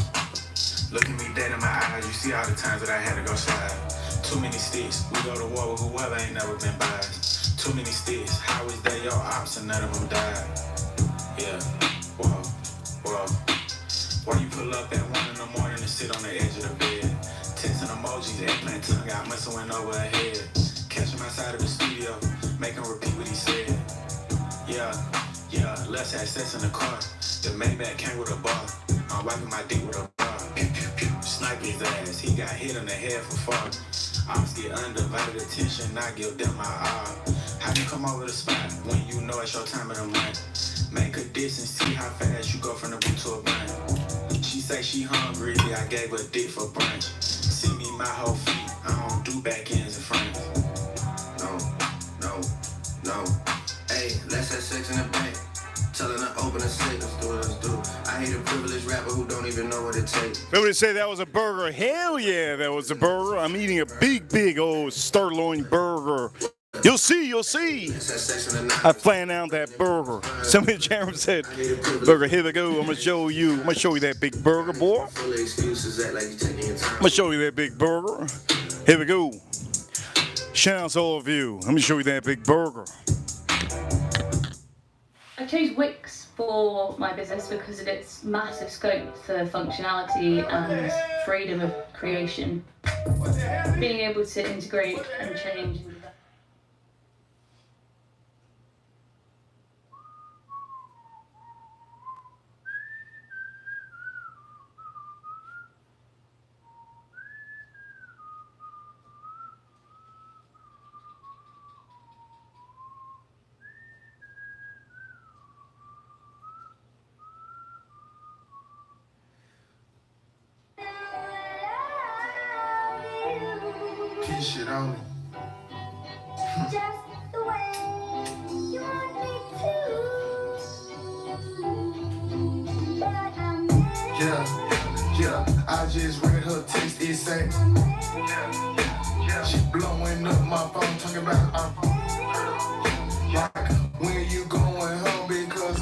Looking me dead in my eyes, you see all the times that I had to go slide. Too many sticks, we go to war with whoever ain't never been biased. Too many sticks, how is they your ops and none of them died? Yeah, whoa, whoa. Why you pull up at 1 in the morning and sit on the edge of the bed? Texting emojis, eggplant tongue out, muscle went over her head. Catch him outside of the studio, make him repeat what he said. Yeah, let's have sex in the car. The Maybach came with a bar. I'm wiping my dick with a bar. Pew, pew, pew. Snipe his ass, he got hit on the head for far. Ops get undivided attention, not give them my all. How you come over the spot when you know it's your time of the month? Make a diss and see how fast you go from the boot to a bun. She say she hungry, I gave her dick for brunch. See me my whole feet, I don't do back ends and fronts. No. Hey, let's have sex in the bank. Tell her to open and say, let's do it, let's do it. I hate a privileged rapper who don't even know what it takes. Everybody say that was a burger. Hell yeah, that was a burger. I'm eating a big old sirloin burger. You'll see. I planned out that burger. Somebody in the chat room said, burger, here we go. I'm gonna show you that big burger, boy. Full of excuses, act like you taking your time. I'm gonna show you that big burger. Here we go. Shout out to all of you. Let me show you that big burger. I chose Wix for my business because of its massive scope for functionality and freedom of creation. Being able to integrate and change. Shit on me. Just the way you want me to. But I'm Yeah, I just read her text, it say. She blowing up my phone, talking about like, when you going home because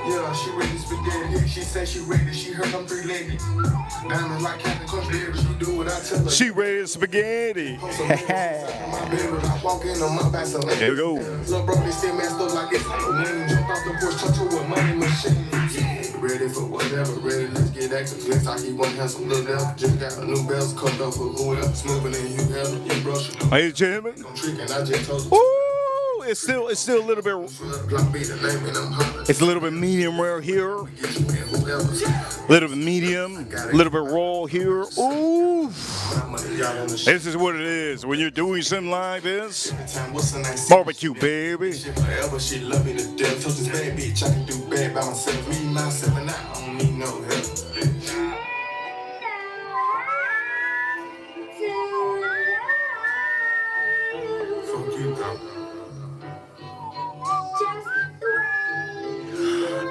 Yeah, she ready spaghetti. She said she ready, she heard I'm three-legged. Diamonds like Captain Crunch, baby, she do what I tell her. She ready spaghetti. I walk in on my back, so Here we go. Little bro, they still messed up like it's when jump off the porch, touch her with money machine. Ready for whatever, ready, let's get active. Next I keep one handsome little devil. Just got a new bells, cut up for who else. Smoother than you ever, you brush it. Are you jamming? I'm tricking, I just told her. Ooh, it's still a little bit. It's a little bit medium rare here. A little bit medium, a little bit raw here. Ooh. This is what it is when you're doing something like this. Barbecue, baby. She love me to death. Told this bad bitch I can do bad by myself. Me, myself, and I don't need no help. Fuck you, bro.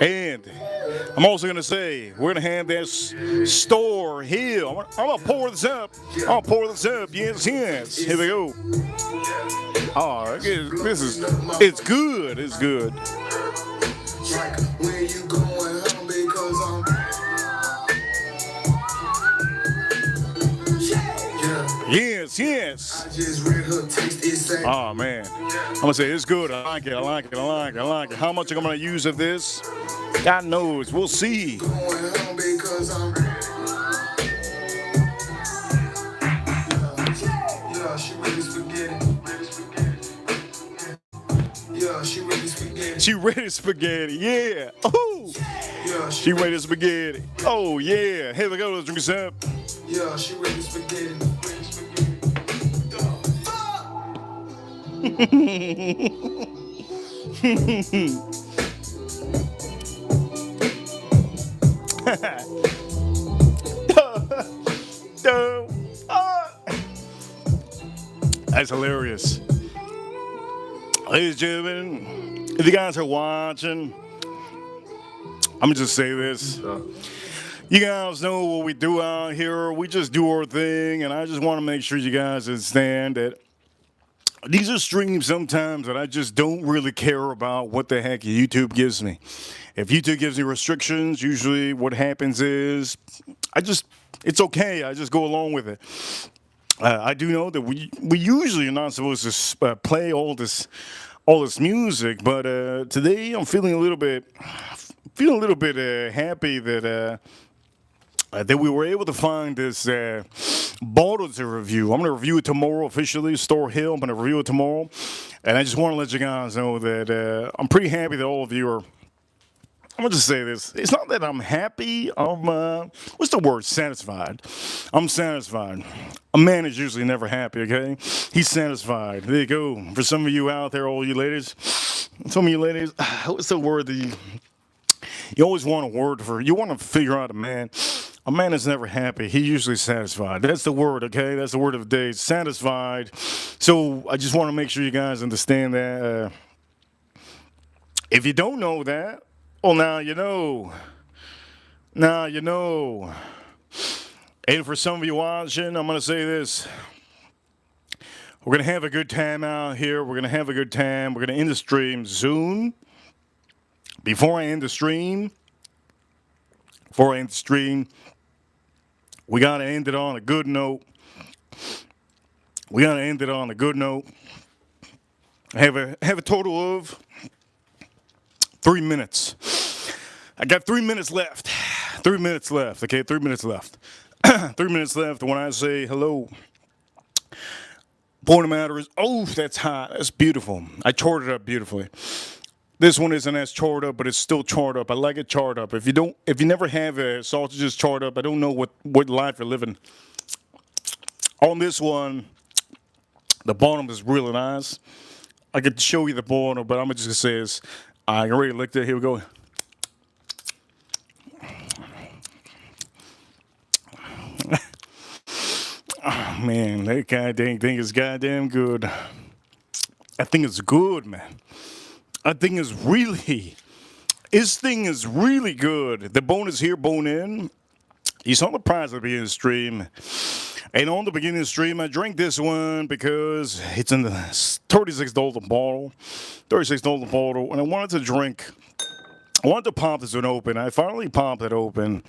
And I'm also gonna say we're gonna have this store here. I'm gonna pour this up. Yes. Here we go. Oh, it's good. It's good. Like, when you going home because Yes. I just read her text, it say. Oh man, I'm gonna say it's good. I like it. How much am I gonna use of this? God knows. We'll see. Going home because Yeah, she ready spaghetti. She ready spaghetti. Yeah. Oh. Yeah, She ready spaghetti. Oh yeah. Here we go. Let's drink this up. Yeah, she ready spaghetti. That's hilarious. Ladies and gentlemen, if you guys are watching, I'm gonna just say this. You guys know what we do out here. We just do our thing, and I just want to make sure you guys understand that these are streams sometimes that I just don't really care about what the heck YouTube gives me. If YouTube gives me restrictions, usually what happens is it's okay. I just go along with it. I do know that we usually are not supposed to play all this music, but today I'm feeling a little bit happy that we were able to find this bottle to review. I'm going to review it tomorrow officially, Store Hill. I'm going to review it tomorrow, and I just want to let you guys know that I'm pretty happy that all of you are. I'm gonna just say this. It's not that I'm happy. What's the word? Satisfied. I'm satisfied. A man is usually never happy, okay? He's satisfied. There you go. For some of you out there, all you ladies, what's the word that you always want a word for? You want to figure out a man. A man is never happy. He's usually satisfied. That's the word, okay? That's the word of the day. Satisfied. So I just want to make sure you guys understand that. If you don't know that, well, now you know. Now you know. And for some of you watching, I'm going to say this. We're going to have a good time out here. We're going to have a good time. We're going to end the stream soon. Before I end the stream, we got to end it on a good note. I have a total of 3 minutes. I got 3 minutes left. 3 minutes left. Okay, 3 minutes left. 3 minutes left. When I say hello, point of the matter is, oh, that's hot. That's beautiful. I charred it up beautifully. This one isn't as charred up, but it's still charred up. I like it charred up. If you never have sausages charred up, I don't know what life you're living. On this one, the bottom is really nice. I could show you the bottom, but I'm just gonna say this. I already licked it. Here we go. Oh, man, that goddamn thing is goddamn good. That thing is good, man. That thing is really, this thing is really good. The bone is here, bone in. You saw the price at the beginning of the stream. And on the beginning of the stream, I drank this one because it's in the $36 bottle. $36 bottle. And I wanted to pop this one open. I finally popped it open.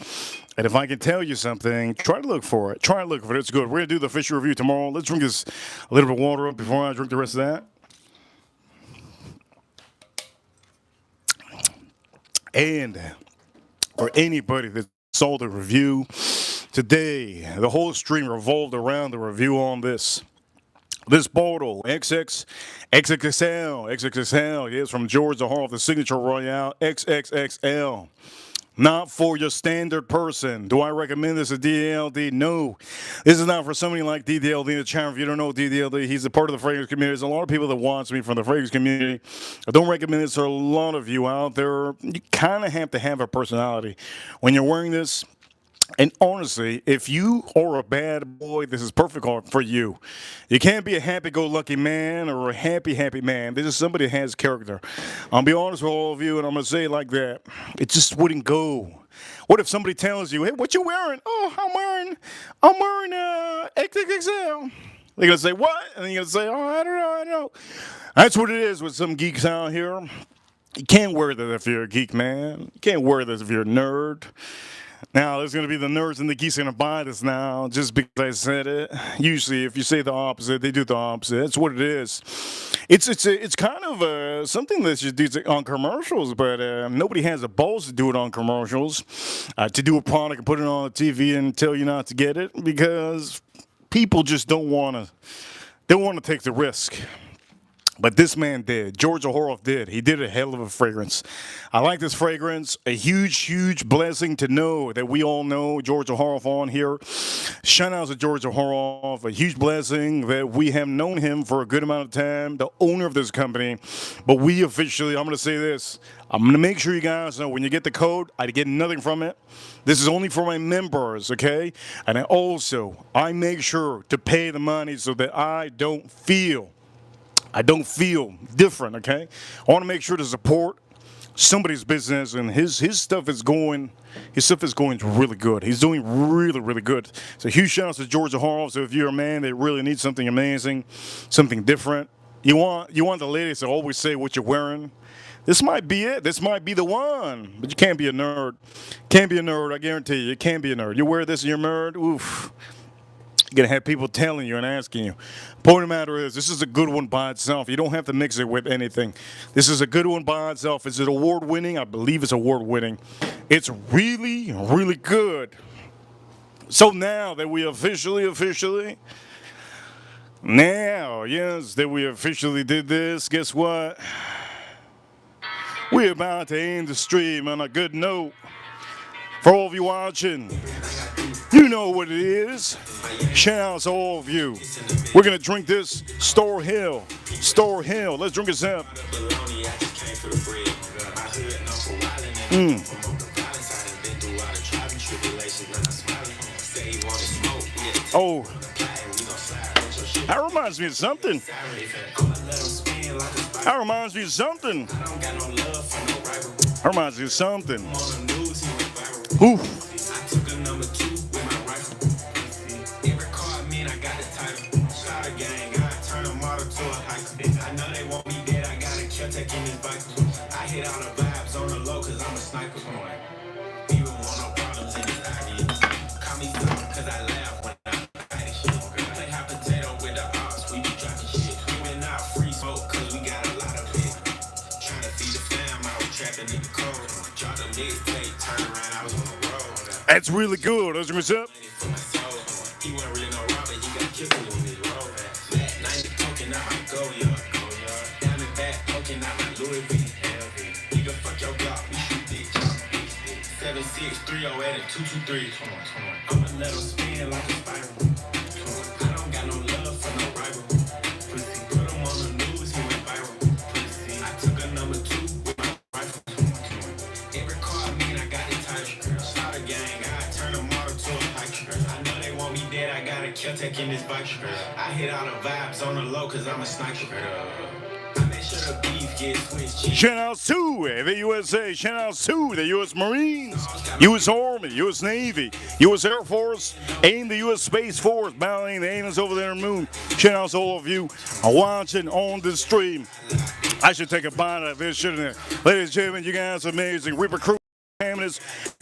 And if I can tell you something, try to look for it. It's good. We're going to do the official review tomorrow. Let's drink this a little bit of water up before I drink the rest of that. And for anybody that saw the review today, the whole stream revolved around the review on this bottle, XXL, yes, from George Zaharoff, the signature Royale, XXXL. Not for your standard person. Do I recommend this at DDLD? No. This is not for somebody like DDLD in the channel. If you don't know DDLD, he's a part of the fragrance community. There's a lot of people that watch me from the fragrance community. I don't recommend this to a lot of you out there. You kind of have to have a personality when you're wearing this. And honestly, if you are a bad boy, this is perfect for you. You can't be a happy-go-lucky man or a happy man. This is somebody that has character. I'll be honest with all of you, and I'm going to say it like that. It just wouldn't go. What if somebody tells you, hey, what you wearing? Oh, I'm wearing XXL. They're going to say, what? And then you're going to say, oh, I don't know. That's what it is with some geeks out here. You can't wear that if you're a geek, man. You can't wear this if you're a nerd. Now, there's going to be the nerds and the geeks going to buy this now just because I said it. Usually, if you say the opposite, they do the opposite. That's what it is. It's kind of something that you do on commercials, but nobody has the balls to do it on commercials, to do a product and put it on the TV and tell you not to get it because people just don't want to take the risk. But this man did. George Zaharoff did. He did a hell of a fragrance. I like this fragrance. A huge, huge blessing to know that we all know George Zaharoff on here. Shout out to George Zaharoff. A huge blessing that we have known him for a good amount of time, the owner of this company. But we officially, I'm going to say this. I'm going to make sure you guys know when you get the code, I get nothing from it. This is only for my members, okay? And I make sure to pay the money so that I don't feel different, okay? I want to make sure to support somebody's business, and his stuff is going really good. He's doing really, really good. So huge shout out to George Zaharoff. So if you're a man that really needs something amazing, something different, you want the ladies to always say what you're wearing. This might be it. This might be the one. But you can't be a nerd. Can't be a nerd, I guarantee you. You can't be a nerd. You wear this and you're a nerd, oof. You're going to have people telling you and asking you. Point of the matter is, this is a good one by itself. You don't have to mix it with anything. This is a good one by itself. Is it award-winning? I believe it's award-winning. It's really, really good. So now that we officially did this, guess what? We're about to end the stream on a good note. For all of you watching, you know what it is. Shout out to all of you. We're going to drink this Store Hill. Store Hill. Let's drink this up. Oh, that reminds me of something. That reminds me of something. That reminds me of something. Ooh. I hit all the vibes on the low cause I'm a sniper. Even want no problems in this ideas. Call me dumb cause I laugh when I'm fighting shit. Play hot potato with the ops, we be dropping shit. We went out free smoke cause we got a lot of it. Trying to feed the fam, I was trapping in the cold. Drop the mixtape, turn around, I was on the road. That's really good. That's what's up. He wasn't really no robber, he got killed in his road. That 90 poking out my go yard. Diamond back poking out my Louis V. You can fuck your block, we shoot dick. 76, 308, and 223. Come on. I'ma let him spin like a spiral. I don't got no love for no rival. Pussy, put him on the news, he went viral. Pussy, I took a number 2 with my rifle. Every car I mean, I got the title. Start a gang, I turn a model to a hiker. I know they want me dead, I got a kill tech in this bike. I hit all the vibes on the low, cause I'm a sniper. I make sure the beef gets switched. Shout out to the USA. Shout out to the U.S. Marines, U.S. Army, U.S. Navy, U.S. Air Force, and the U.S. Space Force, battling the aliens over there on the moon. Shout out to all of you watching on the stream. I should take a bite of this, shouldn't I? Ladies and gentlemen, you guys are amazing. Reaper Crew.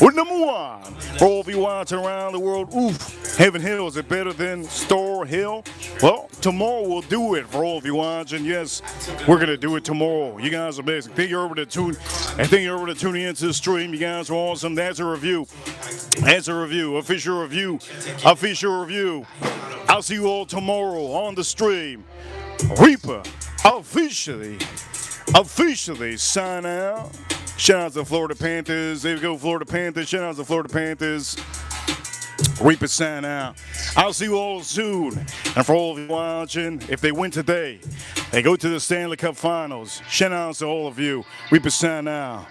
We're number 1 for all of you watching around the world. Oof, Heaven Hill, is it better than Store Hill? Well, tomorrow we'll do it for all of you watching. Yes, we're gonna do it tomorrow. You guys are amazing. Thank you over to tuning into the stream. You guys are awesome. That's a review. That's a review. Official review. Official review. I'll see you all tomorrow on the stream. Reaper officially sign out. Shout out to Florida Panthers. There we go, Florida Panthers. Shout out to Florida Panthers. Reaper sign out. I'll see you all soon. And for all of you watching, if they win today, they go to the Stanley Cup Finals. Shout out to all of you. Reaper sign out.